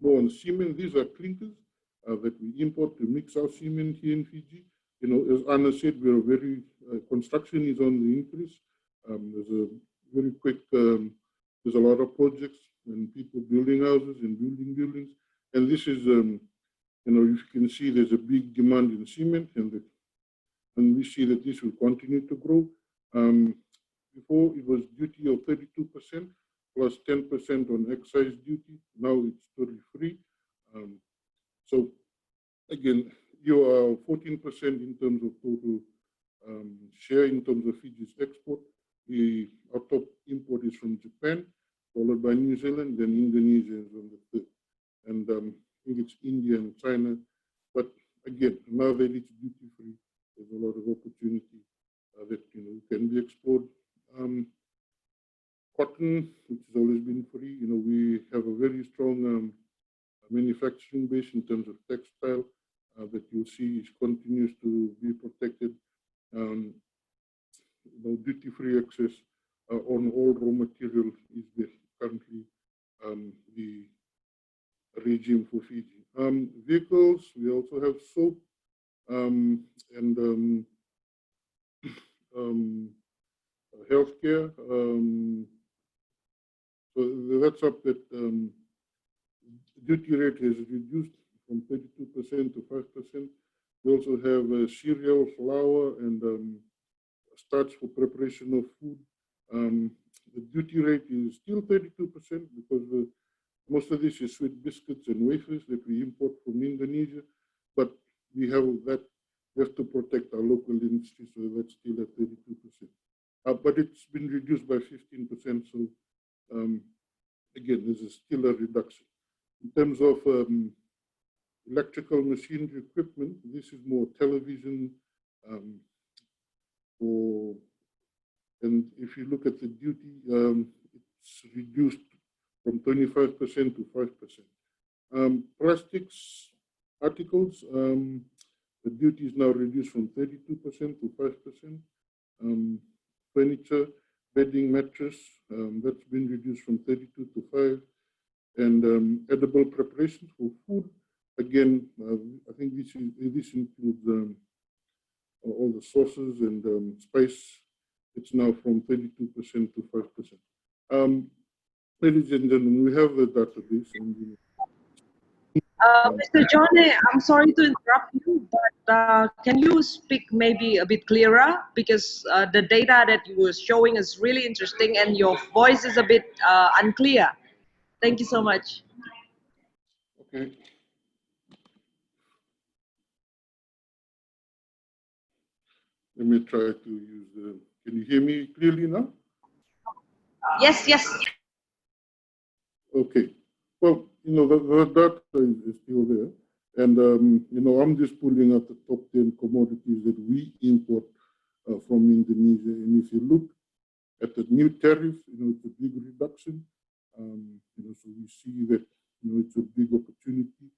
more on cement. These are clinkers that we import to mix our cement here in Fiji. As Anna said, we are very, construction is on the increase. There's a very quick, there's a lot of projects and people building houses and building buildings. And this is, you can see there's a big demand in cement, and we see that this will continue to grow. Before it was duty of 32% plus 10% on excise duty. Now it's totally free. So again, you are 14% in terms of total share in terms of Fiji's export. Our top import is from Japan, followed by New Zealand, then Indonesia is on the third. And I think it's India and China. But again, now that it's duty free, there's a lot of opportunity that can be explored. Cotton, which has always been free, we have a very strong manufacturing base in terms of textile that you'll see continues to be protected. Duty-free access on all raw material is currently the regime for Fiji. Vehicles, we also have soap and healthcare. So that's up that duty rate has reduced from 32% to 5%. We also have cereal, flour, and starch for preparation of food. The duty rate is still 32% because most of this is sweet biscuits and wafers that we import from Indonesia, but we have that. We have to protect our local industry, so that's still at 32%. But it's been reduced by 15%. So again, there's still a reduction. In terms of electrical machinery equipment, this is more television. And if you look at the duty, it's reduced from 25% to 5%. Plastics articles, the duty is now reduced from 32% to 5%. Furniture, bedding, mattress, that's been reduced from 32 to 5. And edible preparations for food, again, I think this includes all the sauces and spice. It's now from 32% to 5%. Ladies and gentlemen, we have the database. And, Mr. John, I'm sorry to interrupt you, but can you speak maybe a bit clearer? Because the data that you were showing is really interesting and your voice is a bit unclear. Thank you so much. okay. Let me try to use the, can you hear me clearly now? Yes, yes. Okay. Well, the data is still there. And, I'm just pulling out the top 10 commodities that we import from Indonesia. And if you look at the new tariff, it's a big reduction. So we see that, it's a big opportunity,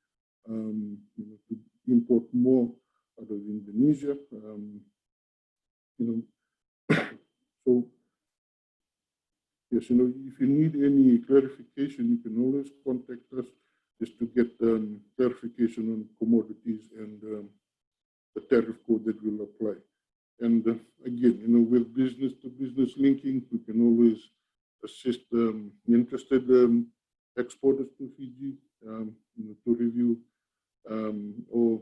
to import more out of Indonesia. So yes, if you need any clarification, you can always contact us just to get clarification on commodities and the tariff code that will apply. And again, with business-to-business linking, we can always assist interested exporters to Fiji, to review or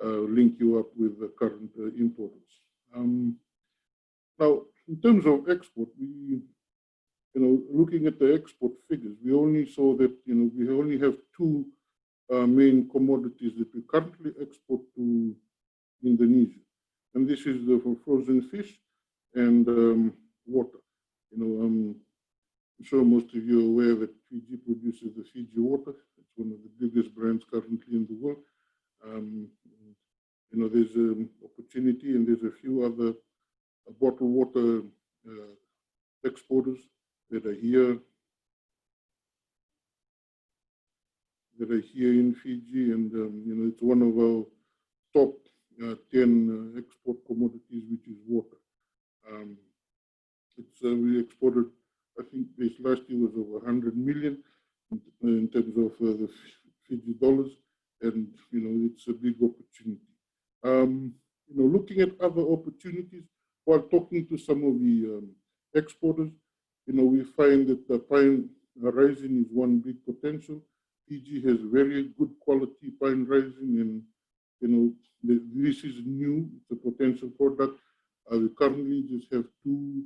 link you up with the current importers. Now, in terms of export, we, looking at the export figures, we only saw that, we only have two main commodities that we currently export to Indonesia. And this is for frozen fish and water. I'm sure most of you are aware that Fiji produces the Fiji water. It's one of the biggest brands currently in the world. There's an opportunity, and there's a few other bottled water exporters that are here in Fiji, and it's one of our top 10 export commodities, which is water. We exported, I think this last year was over 100 million in terms of the Fiji dollars, and it's a big opportunity. Looking at other opportunities, while talking to some of the exporters, we find that the pine resin is one big potential. Fiji has very good quality pine resin, and this is new. It's a potential product. We currently just have two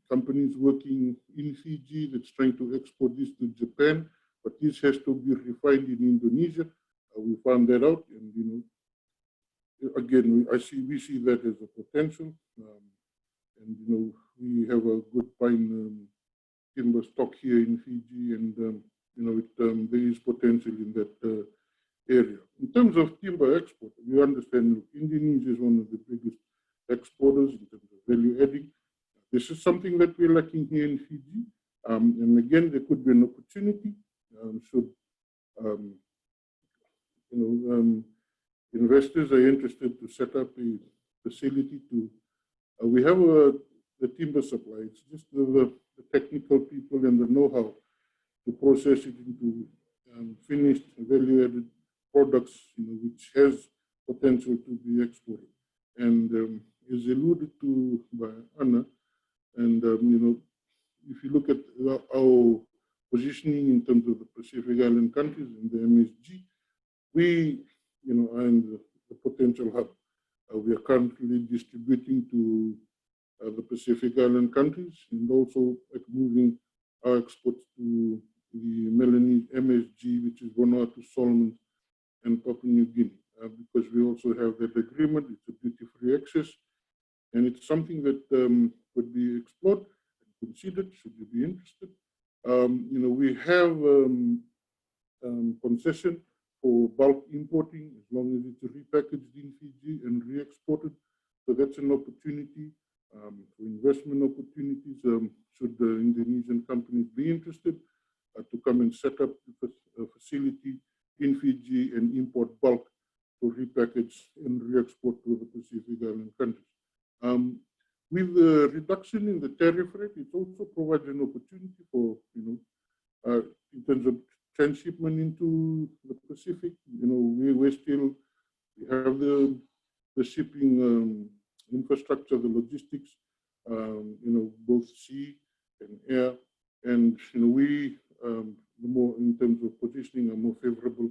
companies working in Fiji that's trying to export this to Japan, but this has to be refined in Indonesia. We found that out, and again, we see that as a potential, and we have a good pine timber stock here in Fiji, and there is potential in that area. In terms of timber export, we understand Indonesia is one of the biggest exporters in terms of value adding. This is something that we're lacking here in Fiji, and again, there could be an opportunity should investors are interested to set up a facility to. We have the timber supply. It's just the technical people and the know-how to process it into finished value-added products, which has potential to be exported. And as alluded to by Anna, and if you look at our Indonesian countries in the MSG. We, are in the potential hub. We are currently distributing to the Pacific Island countries and also moving our exports to the Melanese MSG, which is Vanuatu, Solomon, and Papua New Guinea, because we also have that agreement. It's a duty-free access, and it's something that could be explored and considered should you be interested. We have concession for bulk importing as long as it's repackaged in Fiji and re-exported. So that's an opportunity for investment opportunities. Should the Indonesian companies be interested to come and set up a facility in Fiji and import bulk for repackage and re-export to the Pacific Island countries. With the reduction in the tariff rate, it also provides an opportunity for, in terms of transshipment into the Pacific. We have the shipping infrastructure, the logistics, both sea and air, and the more in terms of positioning are more favorable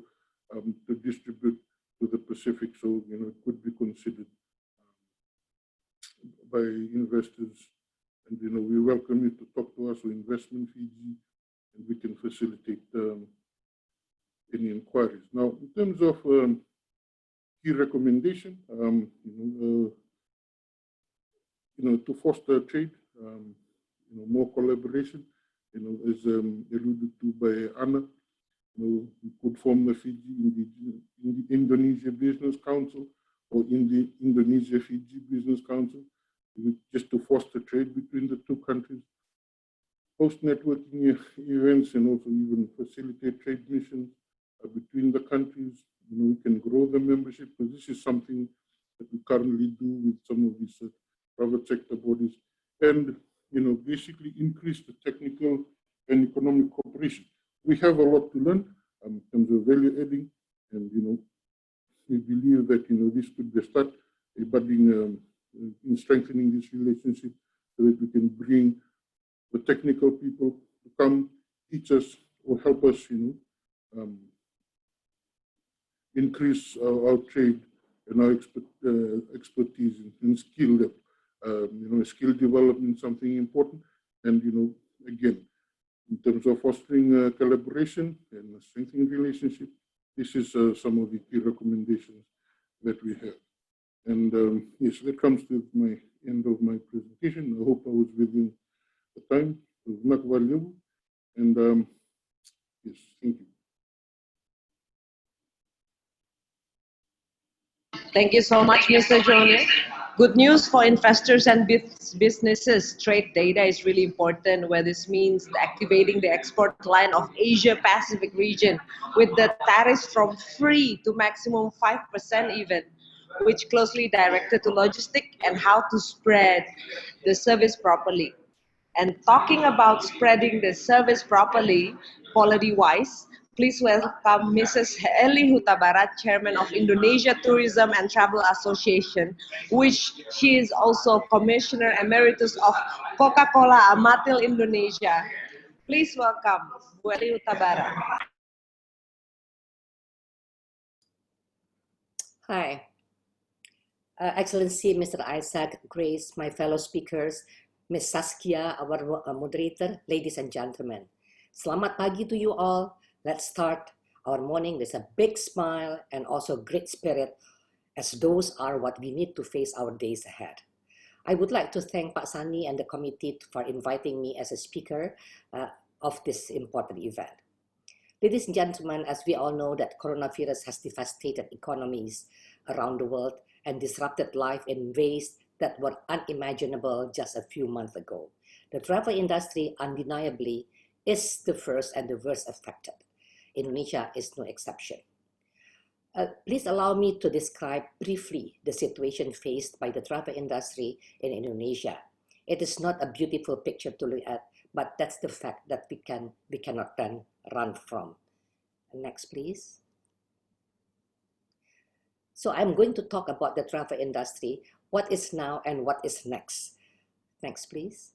to distribute to the Pacific. So it could be considered by investors, and we welcome you to talk to us or Investment Fiji, and we can facilitate any inquiries. Now, in terms of key recommendation, to foster trade, more collaboration, as alluded to by Anna, we could form the Fiji Indonesia Business Council or in the Indonesia Fiji Business Council, just to foster trade between the two countries, host networking events, and also even facilitate trade missions between the countries. We can grow the membership, because this is something that we currently do with some of these private sector bodies, and basically increase the technical and economic cooperation. We have a lot to learn in terms of value adding, and we believe that this could be a start, a budding in strengthening this relationship, so that we can bring the technical people to come teach us or help us, increase our trade and our expertise and skill level. Skill development is something important, and again, in terms of fostering collaboration and strengthening relationship, this is some of the key recommendations that we have. And yes, that comes to my end of my presentation. I hope I was within the time. It was not valuable, and yes, thank you. Thank you so much, Mr. Jone. Good news for investors and businesses. Trade data is really important, where this means activating the export line of Asia Pacific region with the tariffs from free to maximum 5% even, which closely directed to logistics and how to spread the service properly. And talking about spreading the service properly, quality-wise, please welcome Mrs. Eli Hutabarat, Chairman of Indonesia Tourism and Travel Association, which she is also Commissioner Emeritus of Coca-Cola Amatil Indonesia. Please welcome Bu Eli Hutabarat. Hi, Excellency Mr. Isaac, Grace, my fellow speakers, Ms. Saskia, our moderator, ladies and gentlemen. Selamat pagi to you all. Let's start our morning with a big smile and also great spirit, as those are what we need to face our days ahead. I would like to thank Pak Sani and the committee for inviting me as a speaker of this important event. Ladies and gentlemen, as we all know that coronavirus has devastated economies around the world and disrupted life in ways that were unimaginable just a few months ago. The travel industry undeniably is the first and the worst affected. Indonesia is no exception. Please allow me to describe briefly the situation faced by the travel industry in Indonesia. It is not a beautiful picture to look at, but that's the fact that we cannot run from. Next, please. So I'm going to talk about the travel industry, what is now and what is next. Next, please.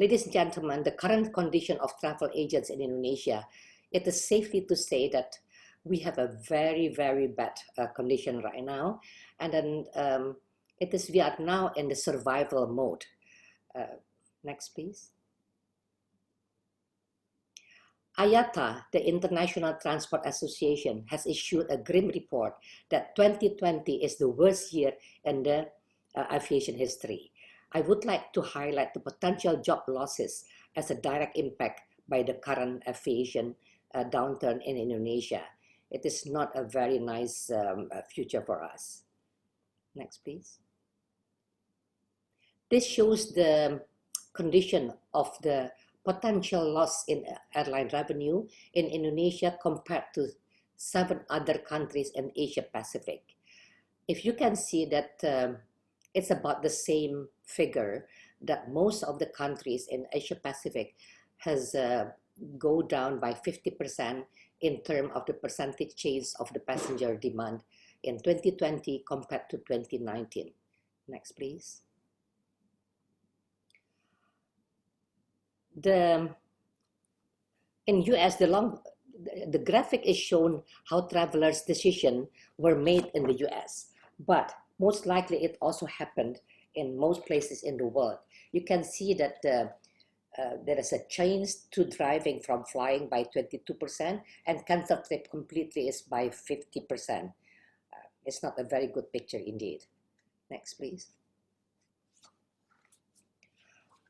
Ladies and gentlemen, the current condition of travel agents in Indonesia, it is safely to say that we have a very, very bad condition right now. And then we are now in the survival mode. Next, please. IATA, the International Transport Association, has issued a grim report that 2020 is the worst year in the aviation history. I would like to highlight the potential job losses as a direct impact by the current aviation downturn in Indonesia. It is not a very nice future for us. Next, please. This shows the condition of the potential loss in airline revenue in Indonesia compared to 7 other countries in Asia Pacific. If you can see that it's about the same figure that most of the countries in Asia Pacific has go down by 50% in terms of the percentage change of the passenger demand in 2020 compared to 2019. Next, please. In US, the graphic is shown how travelers' decisions were made in the US, but most likely it also happened in most places in the world. You can see that there is a change to driving from flying by 22% and cancel trip completely is by 50%. It's not a very good picture indeed. Next, please.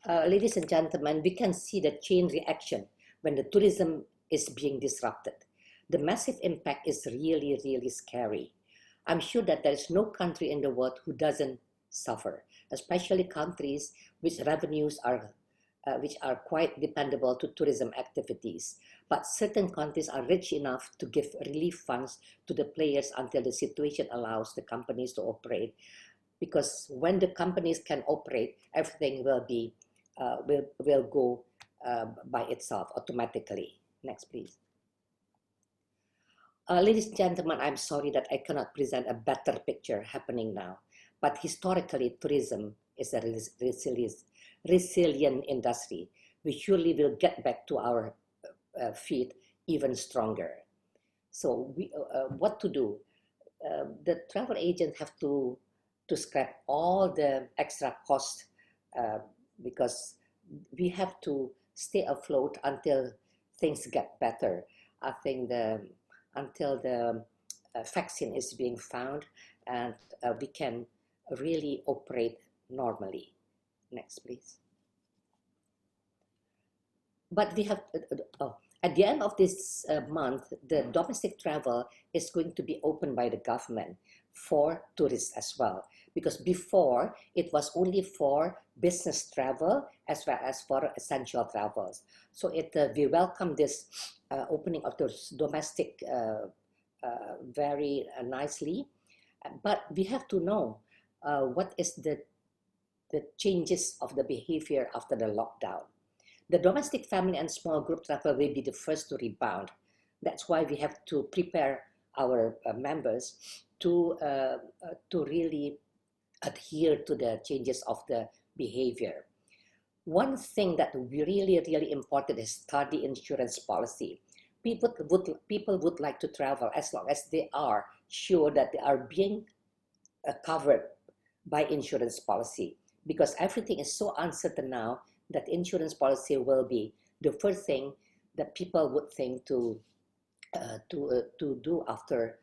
Ladies and gentlemen, we can see the chain reaction when the tourism is being disrupted. The massive impact is really, really scary. I'm sure that there is no country in the world who doesn't suffer, especially countries which revenues are quite dependable to tourism activities. But certain countries are rich enough to give relief funds to the players until the situation allows the companies to operate. Because when the companies can operate, everything will be will go by itself automatically. Next, please. Ladies and gentlemen, I'm sorry that I cannot present a better picture happening now, but historically, tourism is a resilient industry. We surely will get back to our feet even stronger. So what to do? The travel agents have to scrap all the extra costs because we have to stay afloat until things get better. I think until the vaccine is being found and we can really operate normally. Next, please. But we have, at the end of this month, the domestic travel is going to be opened by the government for tourists as well. Because before, it was only for business travel as well as for essential travels. So we welcome this opening of those domestic very nicely. But we have to know what is the changes of the behavior after the lockdown. The domestic family and small group travel will be the first to rebound. That's why we have to prepare our members to really adhere to the changes of the behavior. One thing that really, really important is study insurance policy. People would like to travel as long as they are sure that they are being covered by insurance policy, because everything is so uncertain now that insurance policy will be the first thing that people would think to do after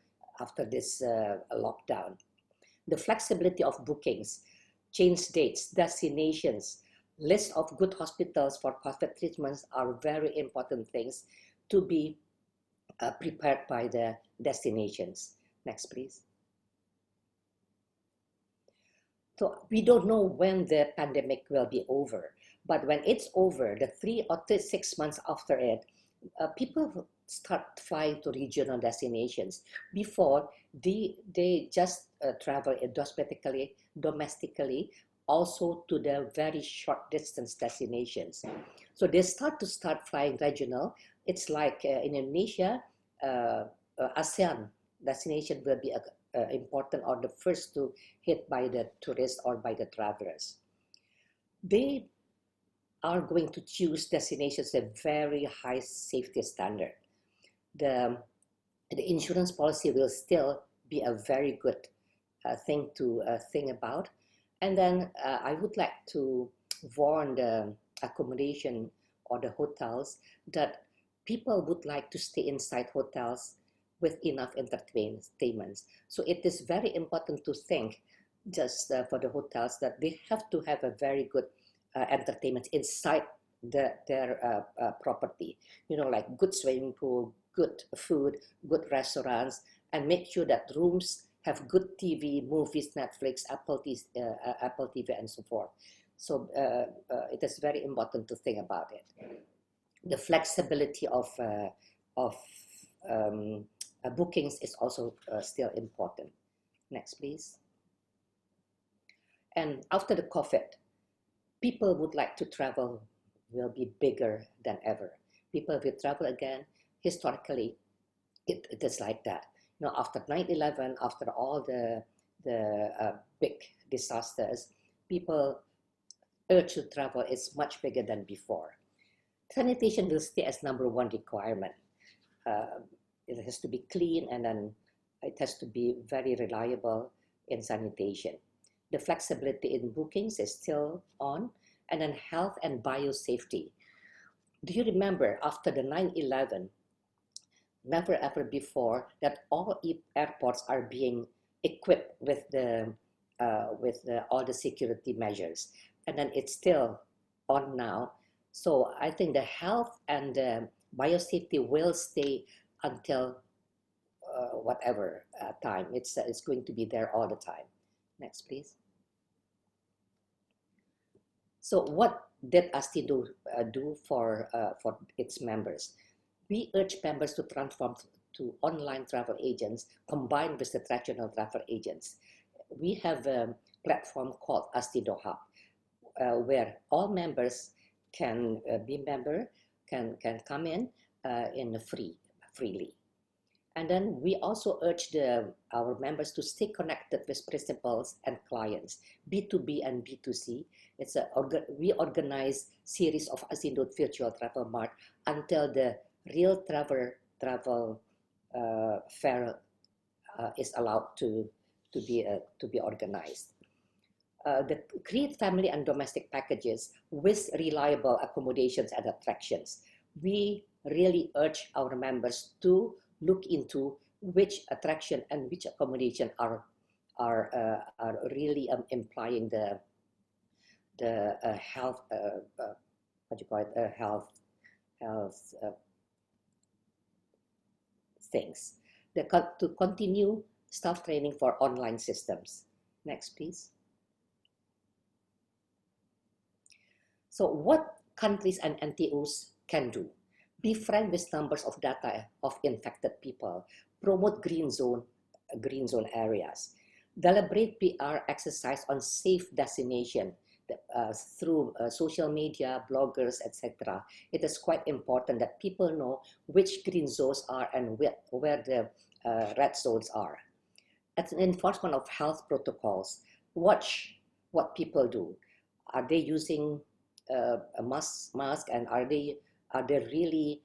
this lockdown. The flexibility of bookings, change dates, destinations, list of good hospitals for COVID treatments are very important things to be prepared by the destinations. Next, please. So we don't know when the pandemic will be over, but when it's over, the 3 or 6 months after it, people start flying to regional destinations. Before, they just travel domestically, also to the very short distance destinations. So they start flying regional. It's like in Indonesia, ASEAN destination will be important or the first to hit by the tourists or by the travelers. They are going to choose destinations with very high safety standard. The insurance policy will still be a very good thing to think about. And then I would like to warn the accommodation or the hotels that people would like to stay inside hotels with enough entertainments. So it is very important to think just for the hotels that they have to have a very good entertainment inside their property. You know, like good swimming pool, good food, good restaurants, and make sure that rooms have good TV, movies, Netflix, Apple TV, and so forth. So it is very important to think about it. The flexibility of bookings is also still important. Next, please. And after the COVID, people would like to travel will be bigger than ever. People will travel again. Historically, it is like that. You know, after 9/11, after all the big disasters, people urge to travel is much bigger than before. Sanitation will stay as #1 requirement. It has to be clean, and then it has to be very reliable in sanitation. The flexibility in bookings is still on, and then health and biosafety. Do you remember after the 9/11, never ever before that all airports are being equipped with all the security measures, and then it's still on now. So I think the health and biosafety will stay until whatever time. It's going to be there all the time. Next, please. So what did ASTIDO do for its members? We urge members to transform to online travel agents combined with the traditional travel agents. We have a platform called ASTIDO Hub, where all members can be member, can come in freely. And then we also urge our members to stay connected with principals and clients, B2B and B2C. We organize series of ASTIDO Virtual Travel Mart until the real travel fair is allowed to be organized. Create family and domestic packages with reliable accommodations and attractions. We really urge our members to look into which attraction and which accommodation are really implying the health health things. To continue staff training for online systems. Next, please. So what countries and NTOs can do? Be frank with numbers of data of infected people. Promote green zone areas. Deliberate PR exercise on safe destination through social media, bloggers, etc. It is quite important that people know which green zones are and where the red zones are. At an enforcement of health protocols, watch what people do. Are they using a mask, and are they really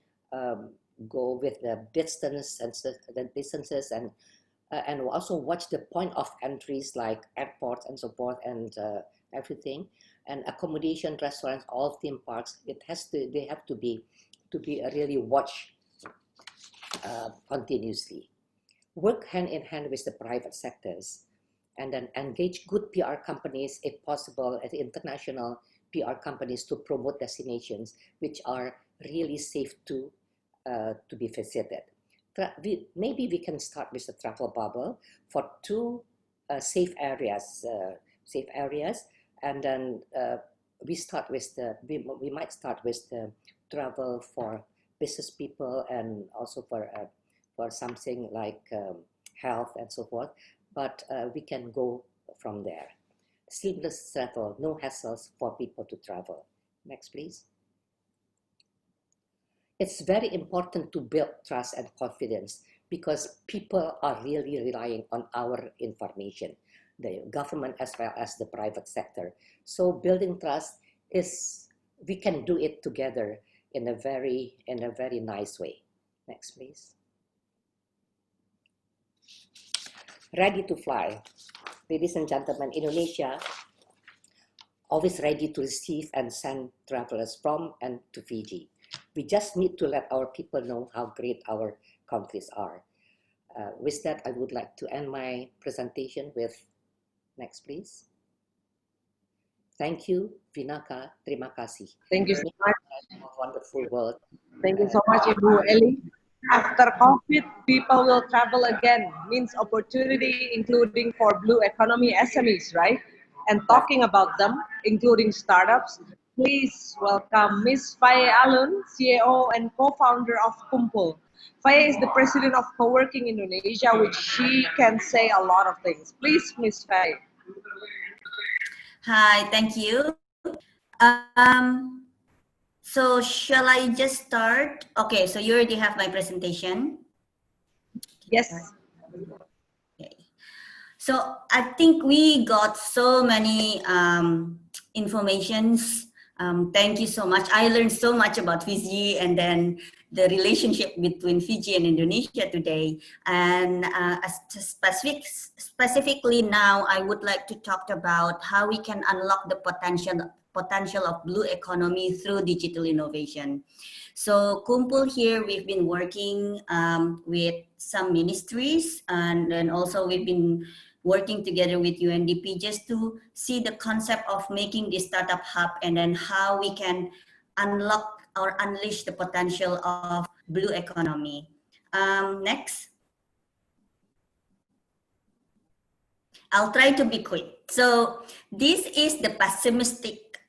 go with the distance and the distances, and also watch the point of entries like airports and so forth, and everything, and accommodation, restaurants, all theme parks. They have to be really watched continuously. Work hand in hand with the private sectors, and then engage good PR companies, if possible, at international PR companies, to promote destinations which are really safe to be visited. Maybe we can start with the travel bubble for 2 safe areas, and then we might start with the travel for business people, and also for something like health and so forth. But we can go from there. Seamless travel, no hassles for people to travel. Next, please. It's very important to build trust and confidence, because people are really relying on our information, the government as well as the private sector. So building trust is we can do it together in a very nice way. Next, please. Ready to fly. Ladies and gentlemen, Indonesia always ready to receive and send travelers from and to Fiji. We just need to let our people know how great our countries are. With that, I would like to end my presentation with, next please. Thank you, Vinaka. Terima kasih. Thank you so much. Wonderful world. Thank you so much, Ibu Eli. After COVID, people will travel again, means opportunity, including for blue economy SMEs, right? And talking about them, including startups, please welcome Ms. Faye Alun, CEO and co-founder of Kumpul. Faye is the president of Co-working Indonesia, which she can say a lot of things. Please, Ms. Faye. Hi, thank you. So shall I just start? Okay, so you already have my presentation. Yes. Okay. So I think we got so many informations. Thank you so much. I learned so much about Fiji and then the relationship between Fiji and Indonesia today. And specifically now, I would like to talk about how we can unlock the potential of blue economy through digital innovation. So Kumpul here, we've been working with some ministries, and then also we've been working together with UNDP just to see the concept of making this startup hub and then how we can unlock or unleash the potential of blue economy. Next. I'll try to be quick. So this is the pessimistic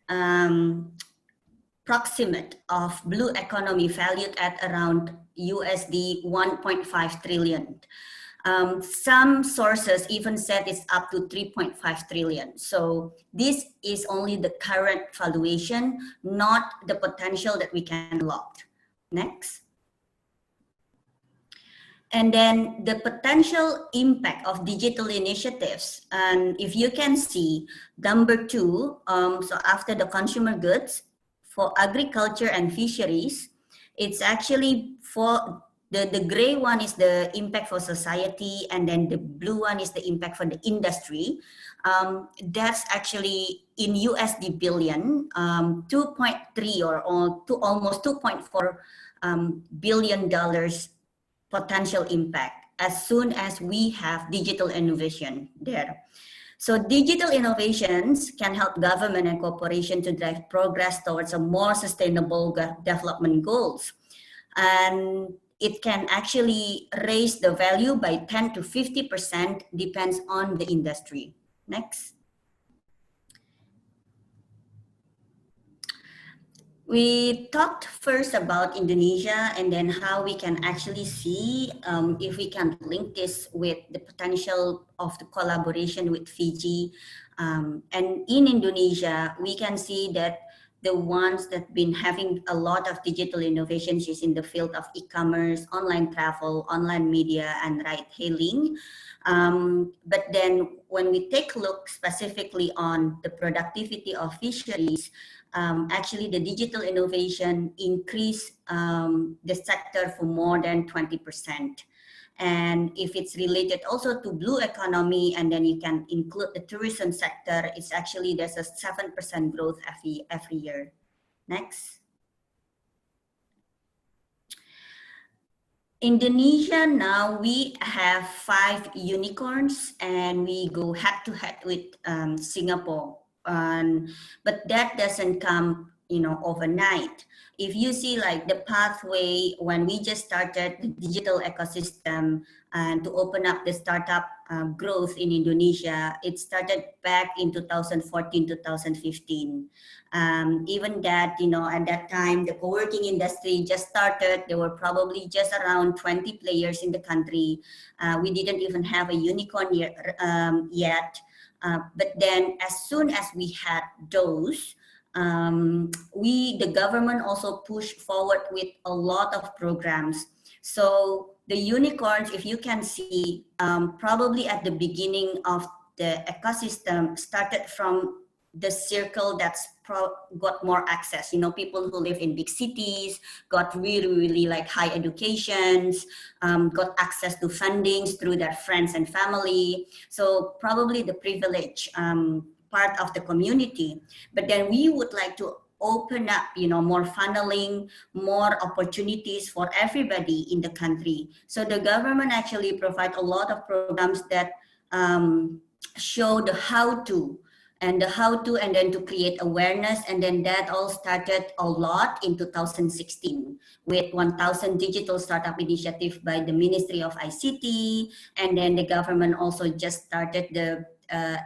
proximate of blue economy valued at around USD 1.5 trillion. Some sources even said it's up to 3.5 trillion. So this is only the current valuation, not the potential that we can unlock. Next. And then the potential impact of digital initiatives. And if you can see, number 2, so after the consumer goods, for agriculture and fisheries, it's actually for the gray one is the impact for society, and then the blue one is the impact for the industry. That's actually in USD billion, 2.3 or almost $2.4 billion potential impact as soon as we have digital innovation there. So digital innovations can help government and corporation to drive progress towards a more sustainable development goals. And it can actually raise the value by 10 to 50%, depends on the industry. Next. We talked first about Indonesia and then how we can actually see if we can link this with the potential of the collaboration with Fiji. And in Indonesia, we can see that the ones that been having a lot of digital innovations is in the field of e-commerce, online travel, online media, and ride-hailing. But then when we take a look specifically on the productivity of fisheries, actually the digital innovation increased the sector for more than 20%. And if it's related also to blue economy, and then you can include the tourism sector, it's actually there's a 7% growth every year. Next. Indonesia now, we have 5 unicorns and we go head to head with Singapore. But that doesn't come, overnight. If you see like the pathway when we just started the digital ecosystem and to open up the startup growth in Indonesia, it started back in 2014, 2015. Even that, at that time, the co-working industry just started. There were probably just around 20 players in the country. We didn't even have a unicorn yet. But then as soon as we had those, the government also pushed forward with a lot of programs. So the unicorns, if you can see, probably at the beginning of the ecosystem started from the circle that's got more access. You know, people who live in big cities got really like high educations, got access to fundings through their friends and family. So probably the privilege part of the community. But then we would like to open up, you know, more funneling, more opportunities for everybody in the country. So the government actually provide a lot of programs that show the how to, and then to create awareness. And then that all started a lot in 2016 with 1,000 digital startup initiative by the Ministry of ICT. And then the government also just started the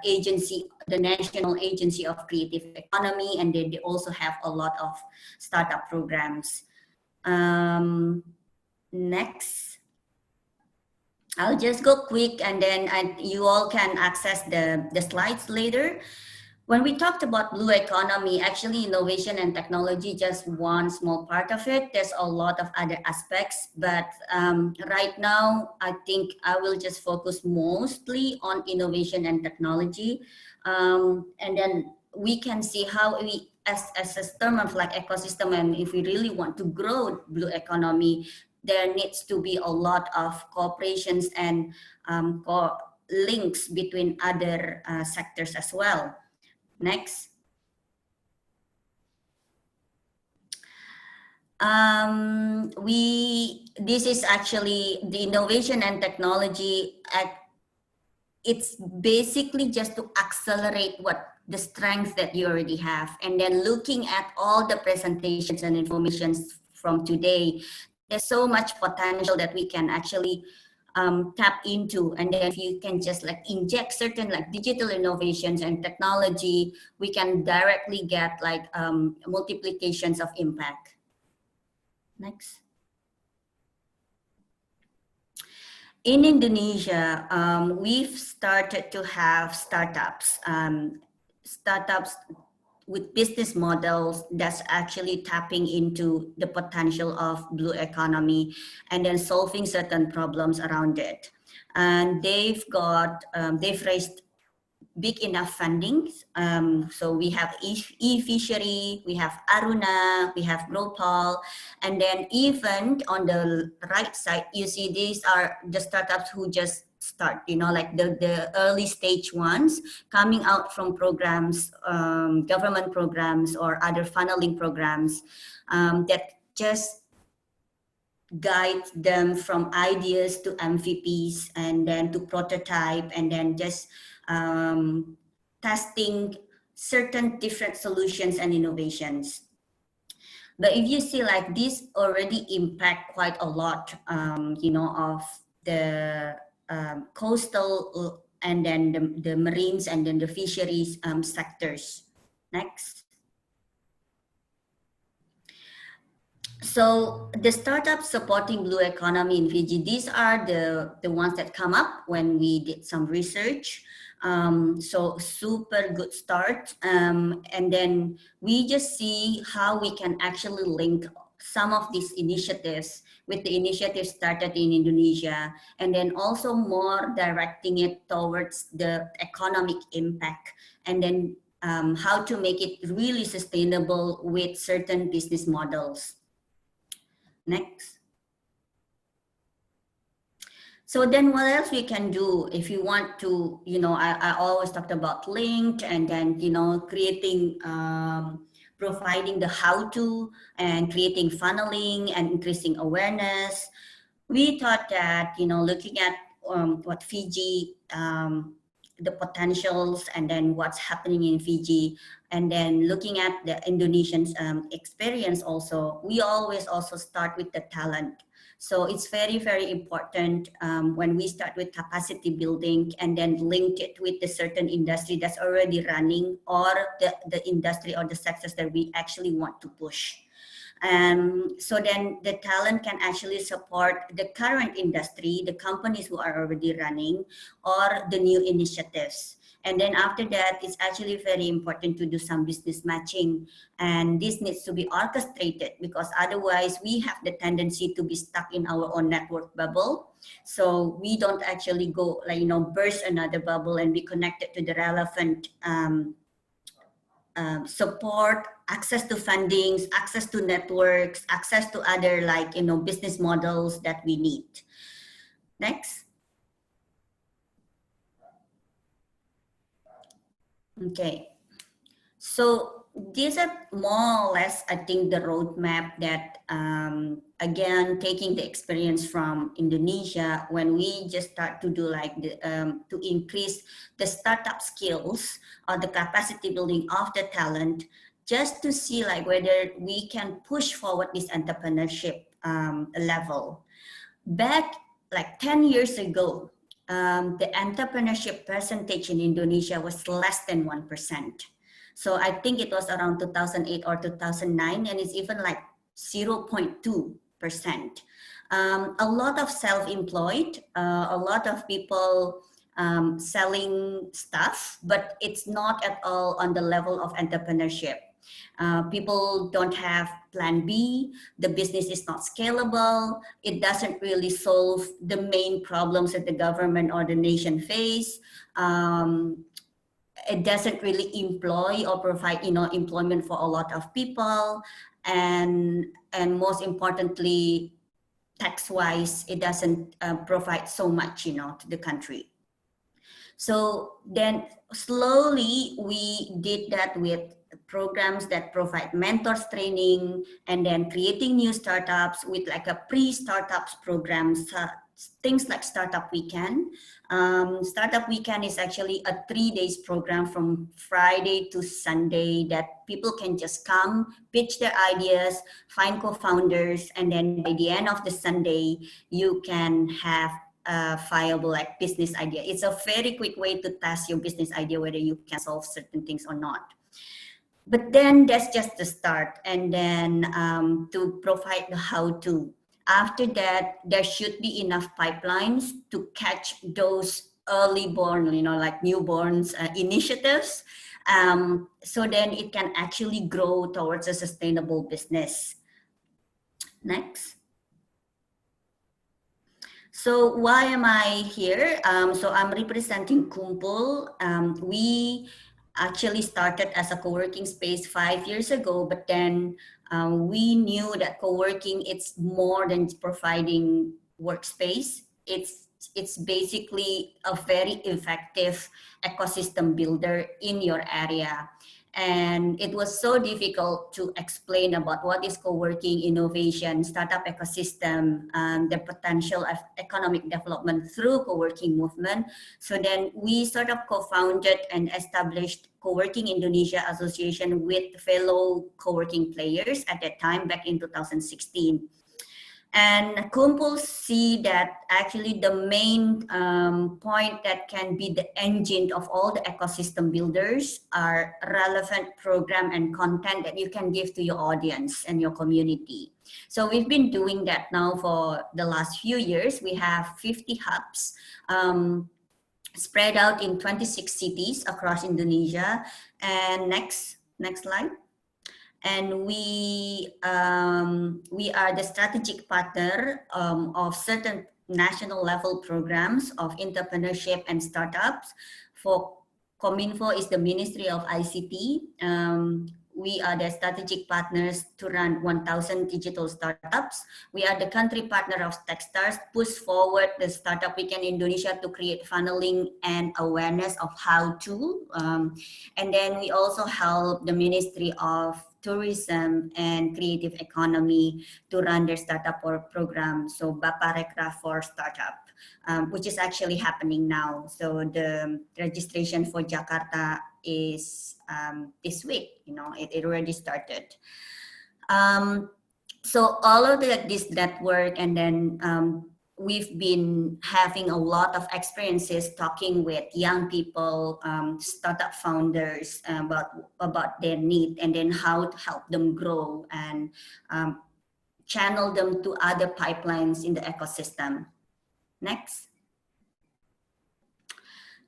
agency, the National Agency of Creative Economy, and then they also have a lot of startup programs. Next. I'll just go quick, and then you all can access the slides later. When we talked about blue economy, actually innovation and technology just one small part of it. There's a lot of other aspects, but right now, I think I will just focus mostly on innovation and technology. And then we can see how we, as a term of like ecosystem, and if we really want to grow blue economy, there needs to be a lot of cooperations and links between other sectors as well. Next. This is actually the innovation and technology. It's basically just to accelerate the strengths that you already have. And then looking at all the presentations and information from today, there's so much potential that we can actually tap into. And then if you can just like inject certain like digital innovations and technology, we can directly get like multiplications of impact. Next. In Indonesia, we've started to have startups, with business models that's actually tapping into the potential of blue economy and then solving certain problems around it. And they've raised big enough fundings. So we have e-fishery, we have Aruna, we have Global, and then even on the right side, you see these are the startups who just start, you know, like the early stage ones coming out from programs, government programs or other funneling programs that just guide them from ideas to MVPs and then to prototype and then just testing certain different solutions and innovations. But if you see like this already impact quite a lot, you know, of the coastal and then the marines and then the fisheries sectors. Next. So the startups supporting blue economy in Fiji, these are the ones that come up when we did some research. So super good start. And then we just see how we can actually link some of these initiatives with the initiatives started in Indonesia, and then also more directing it towards the economic impact, and then how to make it really sustainable with certain business models. Next. So then what else we can do if you want to, you know, I always talked about linked and then, you know, creating, providing the how-to and creating funneling and increasing awareness. We thought that, you know, looking at what Fiji, the potentials and then what's happening in Fiji, and then looking at the Indonesians' experience also, we always also start with the talent. So it's very, very important when we start with capacity building and then link it with the certain industry that's already running or the industry or the sectors that we actually want to push. So then the talent can actually support the current industry, the companies who are already running, or the new initiatives. And then after that, it's actually very important to do some business matching. And this needs to be orchestrated because otherwise we have the tendency to be stuck in our own network bubble. So we don't actually go, like, you know, burst another bubble and be connected to the relevant support, access to fundings, access to networks, access to other like, you know, business models that we need. Next. Okay. So these are more or less, I think, the roadmap that, again, taking the experience from Indonesia, when we just start to do like the, to increase the startup skills or the capacity building of the talent, just to see like whether we can push forward this entrepreneurship level. Back like 10 years ago, the entrepreneurship percentage in Indonesia was less than 1%. So I think it was around 2008 or 2009, and it's even like 0.2%. A lot of self-employed, a lot of people selling stuff, but it's not at all on the level of entrepreneurship. People don't have plan B, the business is not scalable, it doesn't really solve the main problems that the government or the nation face. It doesn't really employ or provide, you know, employment for a lot of people, and most importantly, tax-wise, it doesn't provide so much, you know, to the country. So then slowly we did that with programs that provide mentors training, and then creating new startups with like a pre-startups programs, things like Startup Weekend. Startup Weekend is actually a 3 days program from Friday to Sunday that people can just come, pitch their ideas, find co-founders, and then by the end of the Sunday, you can have a viable like business idea. It's a very quick way to test your business idea, whether you can solve certain things or not. But then that's just the start. And then to provide the how-to. After that, there should be enough pipelines to catch those early born, you know, like newborns initiatives. So then it can actually grow towards a sustainable business. Next. So why am I here? So I'm representing Kumpul. We actually started as a co-working space 5 years ago, but then we knew that co-working, it's more than providing workspace. It's basically a very effective ecosystem builder in your area. And it was so difficult to explain about what is co-working, innovation, startup ecosystem, the potential of economic development through co-working movement. So then we sort of co-founded and established Co-working Indonesia Association with fellow co-working players at that time, back in 2016. And Kumpul see that actually the main point that can be the engine of all the ecosystem builders are relevant program and content that you can give to your audience and your community. So we've been doing that now for the last few years. We have 50 hubs spread out in 26 cities across Indonesia. And next slide. And we are the strategic partner of certain national level programs of entrepreneurship and startups. For Kominfo is the Ministry of ICT. We are the strategic partners to run 1,000 digital startups. We are the country partner of Techstars, push forward the Startup Weekend Indonesia to create funneling and awareness of how to. And then we also help the Ministry of Tourism and Creative Economy to run their startup program. So Baparekra for Startup, which is actually happening now. So the registration for Jakarta is this week, you know, it already started. So all of this network, and then we've been having a lot of experiences talking with young people, startup founders about their need, and then how to help them grow and channel them to other pipelines in the ecosystem. Next.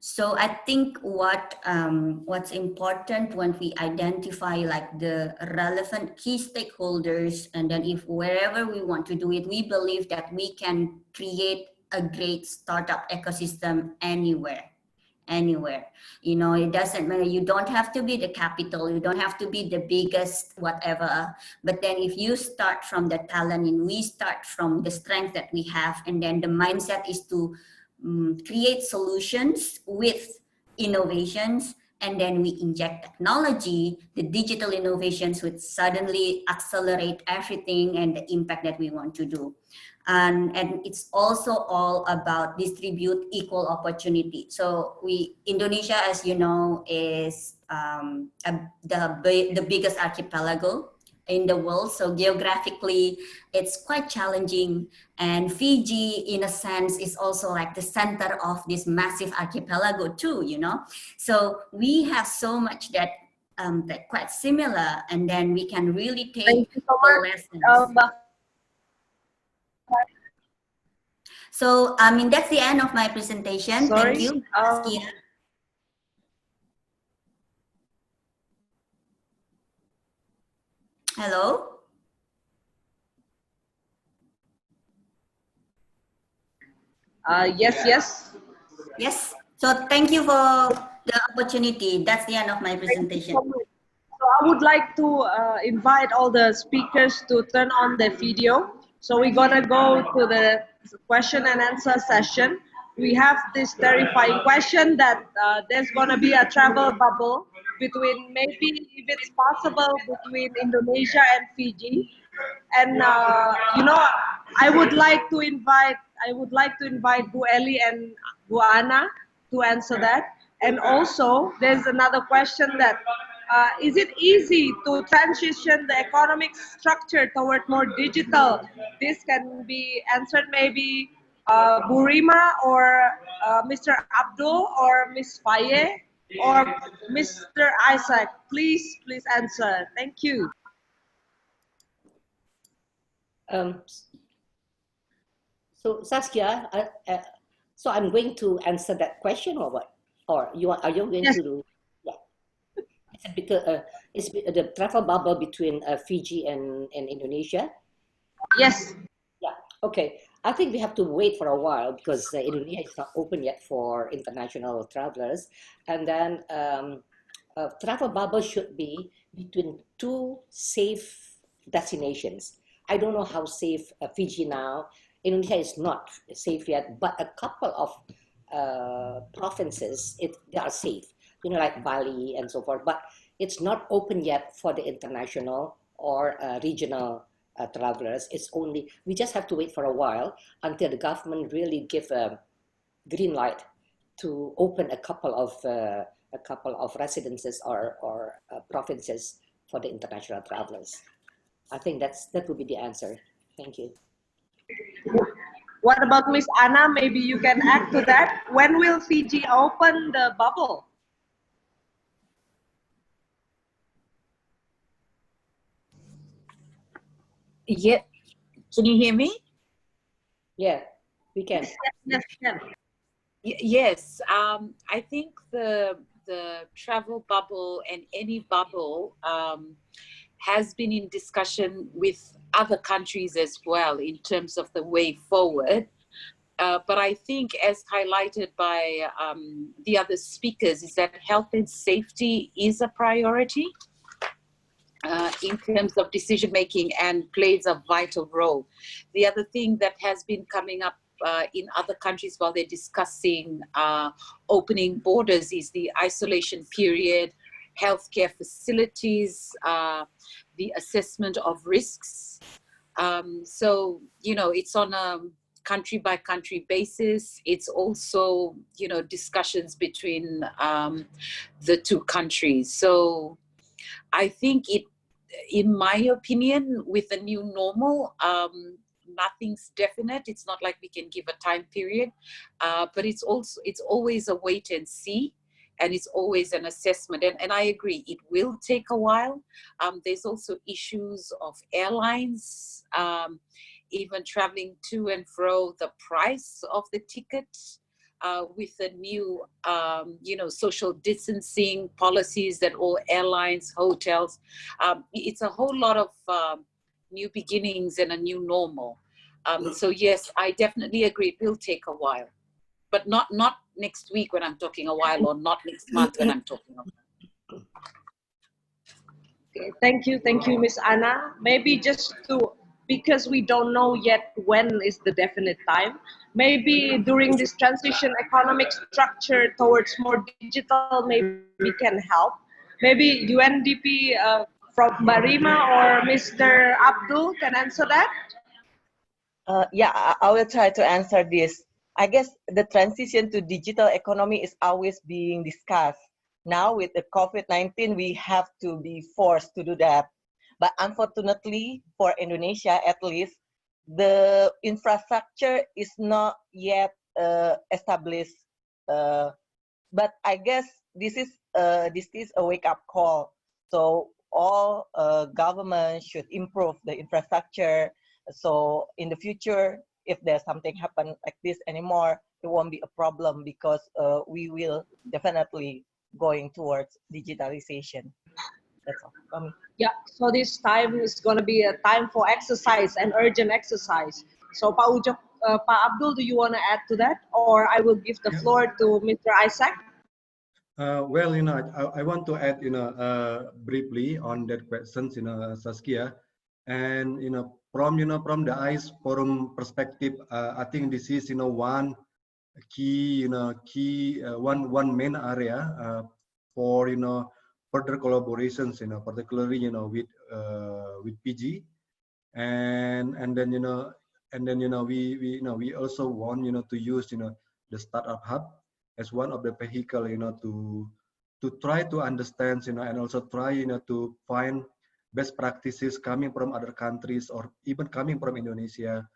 So I think what's important when we identify like the relevant key stakeholders, and then if wherever we want to do it, we believe that we can create a great startup ecosystem anywhere. anywhere. You know, it doesn't matter. You don't have to be the capital. You don't have to be the biggest, whatever. But then if you start from the talent and we start from the strength that we have, and then the mindset is to create solutions with innovations, and then we inject technology, the digital innovations would suddenly accelerate everything and the impact that we want to do. And it's also all about distribute equal opportunity. So Indonesia, as you know, is the biggest archipelago in the world. So geographically, it's quite challenging. And Fiji, in a sense, is also like the center of this massive archipelago too, you know. So we have so much that quite similar, and then we can really take the lessons. So, I mean, that's the end of my presentation. Sorry? Thank you, Saskia. Hello? Yes. Yes. So thank you for the opportunity. That's the end of my presentation. So I would like to invite all the speakers to turn on the video. So we're gonna go to the question and answer session. We have this terrifying question that there's gonna be a travel bubble between, maybe if it's possible, between Indonesia and Fiji. And you know, I would like to invite Bu Eli and Bu Ana to answer that. And also, there's another question that is it easy to transition the economic structure toward more digital? This can be answered maybe Bu Rima or Mr. Abdul or Ms. Faye or Mr. Isaac. Please answer. Thank you. So Saskia, so I'm going to answer that question, or what? Or are you going Yes. to do? Yeah. Is it because it's the travel bubble between Fiji and Indonesia? Yes. Yeah. Okay. I think we have to wait for a while because Indonesia is not open yet for international travelers, and then travel bubble should be between two safe destinations. I don't know how safe Fiji now. Indonesia is not safe yet, but a couple of provinces they are safe. You know, like Bali and so forth. But it's not open yet for the international or regional travelers. It's only we just have to wait for a while until the government really give a green light to open a couple of residences or provinces for the international travelers. I think that would be the answer. Thank you. What about Miss Anna? Maybe you can add to that. When will Fiji open the bubble? Yeah. Can you hear me? Yeah, we can. Yes. Yes. I think the travel bubble and any bubble has been in discussion with other countries as well in terms of the way forward. But I think, as highlighted by the other speakers, is that health and safety is a priority in terms of decision making and plays a vital role. The other thing that has been coming up in other countries while they're discussing opening borders is the isolation period, healthcare facilities, the assessment of risks. So, you know, it's on a country by country basis. It's also, you know, discussions between the two countries. So I think in my opinion, with the new normal, nothing's definite. It's not like we can give a time period, but it's always a wait and see. And it's always an assessment. And I agree, it will take a while. There's also issues of airlines, even traveling to and fro, the price of the ticket with the new, you know, social distancing policies that all airlines, hotels, it's a whole lot of new beginnings and a new normal. So yes, I definitely agree, it will take a while. but not next week when I'm talking a while, or not next month when I'm talking a while. Okay, thank you, Miss Anna. Maybe just to, because we don't know yet when is the definite time, maybe during this transition economic structure towards more digital, maybe can help. Maybe UNDP from Barima or Mr. Abdul can answer that. Yeah, I will try to answer this. I guess the transition to digital economy is always being discussed. Now with the COVID-19, we have to be forced to do that. But unfortunately, for Indonesia at least, the infrastructure is not yet established. But I guess this is a wake-up call. So all governments should improve the infrastructure. So in the future, if there's something happen like this anymore, it won't be a problem because we will definitely going towards digitalization. That's all from me. Yeah, so this time is going to be a time for exercise and urgent exercise. So Pak Ujo, Pak Abdul, do you want to add to that? Or I will give the floor to Mr. Isaac. Well, I want to add, briefly on that questions, Saskia, and from the AIS forum perspective, I think this is, one key, one main area for, further collaborations, particularly, with Fiji, and then, we also want, to use, the startup hub as one of the vehicle, to try to understand, and also try, to find best practices coming from other countries or even coming from Indonesia,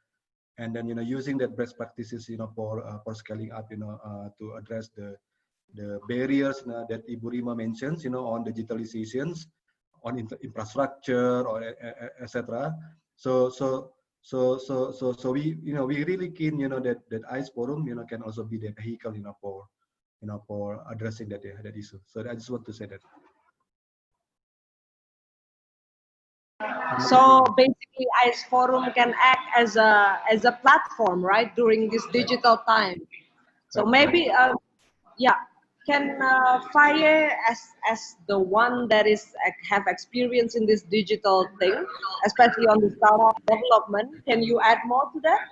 and then, using that best practices, for scaling up, to address the barriers that Ibu Rima mentions, on digitalizations, on infrastructure, or etc. So we, we really keen, that AIS forum, can also be the vehicle, for addressing that issue. So I just want to say that. So basically, AIS Forum can act as a platform, right, during this digital time. So maybe, yeah, can Faye, as the one that is have experience in this digital thing, especially on the startup development, can you add more to that?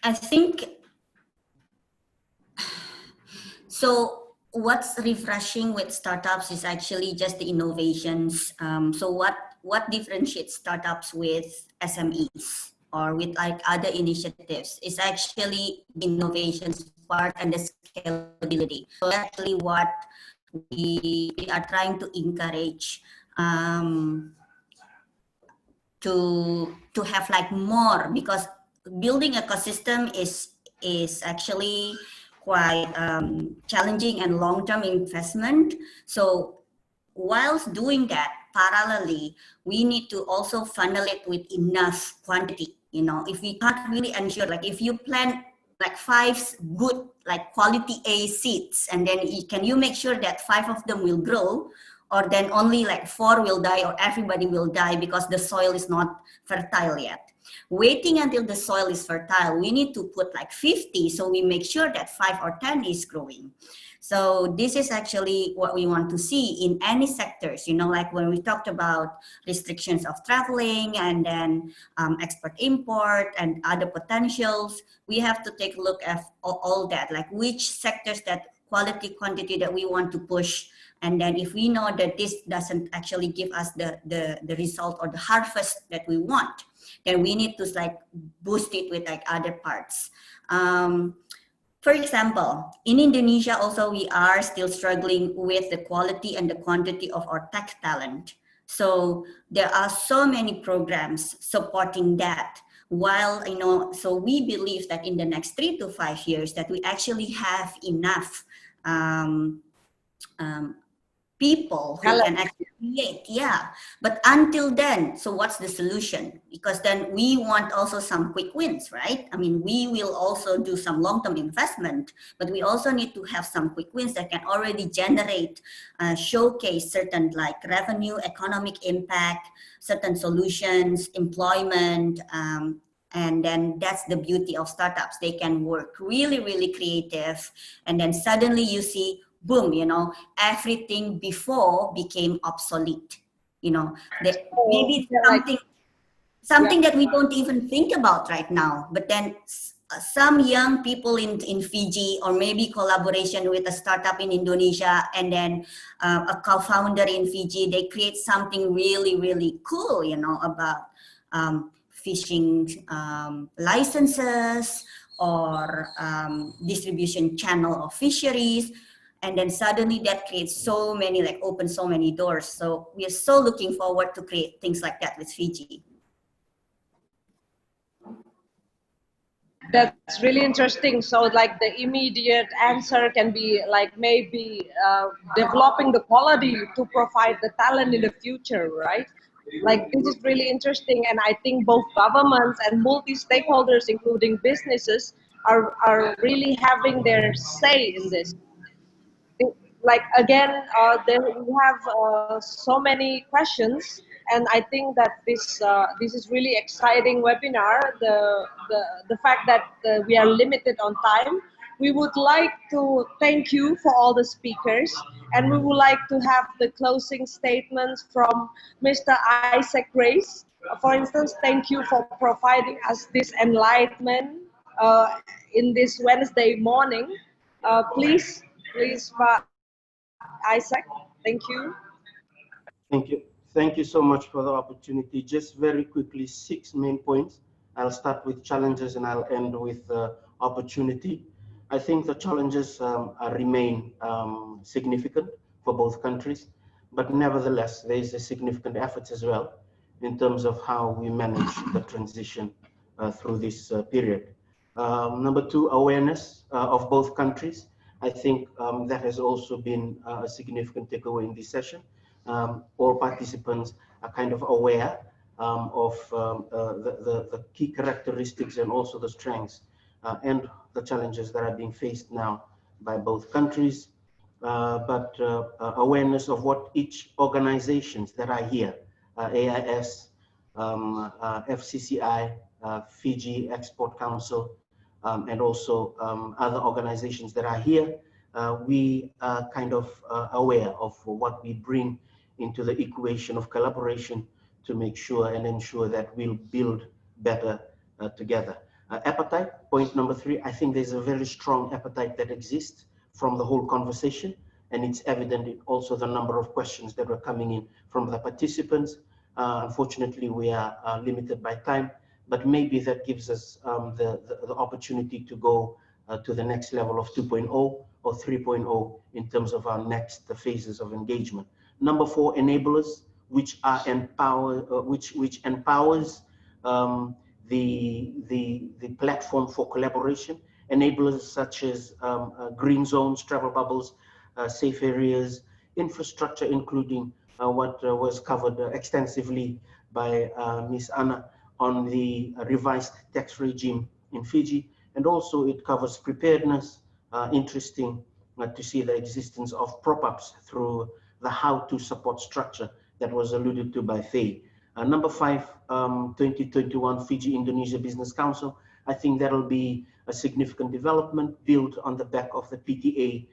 I think so. What's refreshing with startups is actually just the innovations. So what differentiates startups with SMEs or with like other initiatives is actually the innovations part and the scalability. So actually what we are trying to encourage to have like more, because building ecosystem is actually quite challenging and long-term investment. So whilst doing that, parallelly, we need to also funnel it with enough quantity. If we can't really ensure, like if you plant like 5 good, like quality A seeds, and then can you make sure that 5 of them will grow, or then only like 4 will die, or everybody will die because the soil is not fertile yet? Waiting until the soil is fertile, we need to put like 50, so we make sure that 5 or 10 is growing. So this is actually what we want to see in any sectors, like when we talked about restrictions of traveling and then export import and other potentials, we have to take a look at all that, like which sectors that quality quantity that we want to push. And then if we know that this doesn't actually give us the result or the harvest that we want, then we need to like boost it with like other parts. For example, in Indonesia also, we are still struggling with the quality and the quantity of our tech talent. So there are so many programs supporting that. While, so we believe that in the next 3 to 5 years that we actually have enough people who can actually create, but until then, so what's the solution? Because then we want also some quick wins, right? I mean, we will also do some long-term investment, but we also need to have some quick wins that can already generate, showcase certain like revenue, economic impact, certain solutions, employment, And then that's the beauty of startups. They can work really, really creative. And then suddenly you see, boom, you know, everything before became obsolete. You know, maybe something that we don't even think about right now, but then some young people in Fiji, or maybe collaboration with a startup in Indonesia, and then a co-founder in Fiji, they create something really, really cool, you know, about fishing licenses or distribution channel of fisheries. And then suddenly that creates so many, like opens so many doors. So we are so looking forward to create things like that with Fiji. That's really interesting. So like the immediate answer can be like maybe developing the quality to provide the talent in the future, right? Like this is really interesting, and I think both governments and multi-stakeholders, including businesses, are really having their say in this. Like again, there we have so many questions, and I think that this is really exciting webinar. The fact that we are limited on time, we would like to thank you for all the speakers, and we would like to have the closing statements from Mr. Isaac Grace. For instance, thank you for providing us this enlightenment in this Wednesday morning. Please, Isaac, thank you. Thank you. Thank you so much for the opportunity. Just very quickly, 6 main points. I'll start with challenges and I'll end with opportunity. I think the challenges remain significant for both countries, but nevertheless, there is a significant effort as well in terms of how we manage the transition through this period. Number 2, awareness of both countries. I think that has also been a significant takeaway in this session. All participants are kind of aware of the key characteristics and also the strengths and the challenges that are being faced now by both countries, but awareness of what each organizations that are here, AIS, FCCI, Fiji Export Council, and also other organizations that are here, we are kind of aware of what we bring into the equation of collaboration to make sure and ensure that we'll build better together. Appetite, point number 3, I think there's a very strong appetite that exists from the whole conversation, and it's evident in also the number of questions that were coming in from the participants. Unfortunately, we are limited by time, but maybe that gives us the opportunity to go to the next level of 2.0 or 3.0 in terms of our next phases of engagement. Number 4, enablers, which are which empowers the platform for collaboration. Enablers such as green zones, travel bubbles, safe areas, infrastructure, including what was covered extensively by Ms. Anna on the revised tax regime in Fiji. And also it covers preparedness. Interesting to see the existence of prop-ups through the how-to support structure that was alluded to by Faye. Number 5, 2021 Fiji Indonesia Business Council. I think that'll be a significant development built on the back of the PTA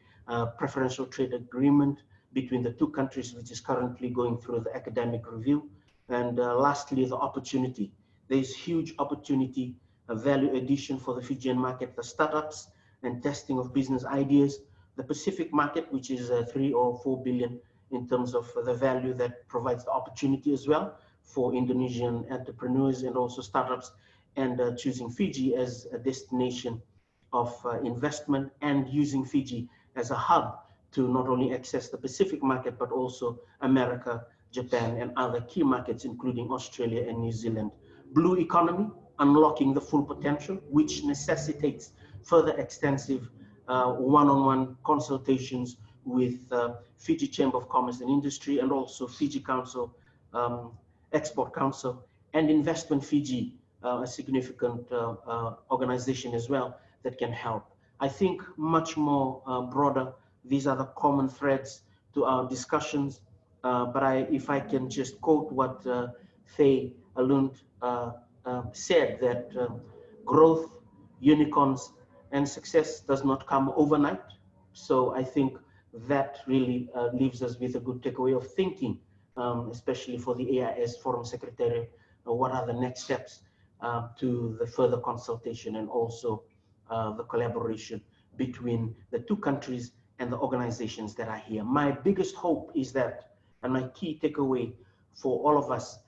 preferential trade agreement between the two countries, which is currently going through the academic review. And lastly, the opportunity. There's huge opportunity, a value addition for the Fijian market, the startups and testing of business ideas. The Pacific market, which is 3 or 4 billion in terms of the value that provides the opportunity as well for Indonesian entrepreneurs and also startups, and choosing Fiji as a destination of investment and using Fiji as a hub to not only access the Pacific market, but also America, Japan, and other key markets, including Australia and New Zealand. Blue economy, unlocking the full potential, which necessitates further extensive one-on-one consultations with Fiji Chamber of Commerce and Industry, and also Fiji Council, Export Council, and Investment Fiji, a significant organization as well that can help. I think much more broader, these are the common threads to our discussions, but if I can just quote what Faye Alund said that growth, unicorns, and success does not come overnight. So I think that really leaves us with a good takeaway of thinking, especially for the AIS Forum Secretariat, what are the next steps to the further consultation and also the collaboration between the two countries and the organizations that are here. My biggest hope is that, and my key takeaway for all of us,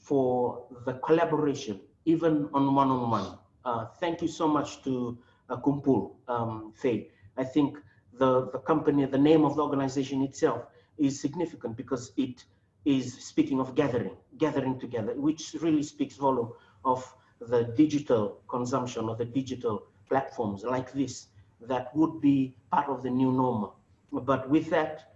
for the collaboration, even on one-on-one. Thank you so much to Kumpul, Faye. I think the company, the name of the organization itself is significant because it is speaking of gathering together, which really speaks volume of the digital consumption or the digital platforms like this that would be part of the new normal. But with that,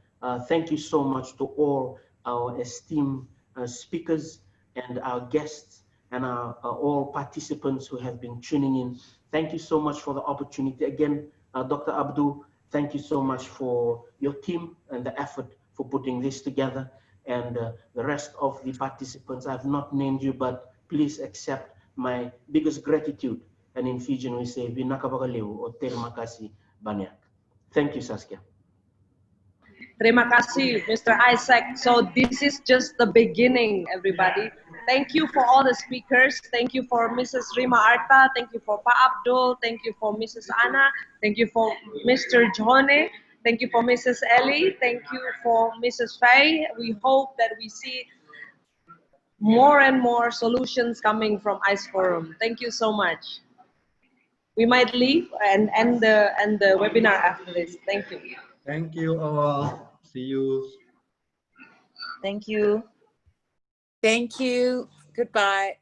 thank you so much to all our esteemed speakers and our guests and all participants who have been tuning in. Thank you so much for the opportunity. Again, Dr. Abdul, thank you so much for your team and the effort for putting this together. And the rest of the participants, I've not named you, but please accept my biggest gratitude. And in Fijian, we say, Binakabagaleu or terima kasih banyak. Thank you, Saskia. Terima kasih, Mr. Isaac. So this is just the beginning, everybody. Thank you for all the speakers. Thank you for Mrs. Rima Arta. Thank you for Pa Abdul. Thank you for Mrs. Anna. Thank you for Mr. Johne. Thank you for Mrs. Ellie. Thank you for Mrs. Faye. We hope that we see more and more solutions coming from ICE Forum. Thank you so much. We might leave and end the webinar after this. Thank you. Thank you all. See you. Thank you. Thank you. Goodbye.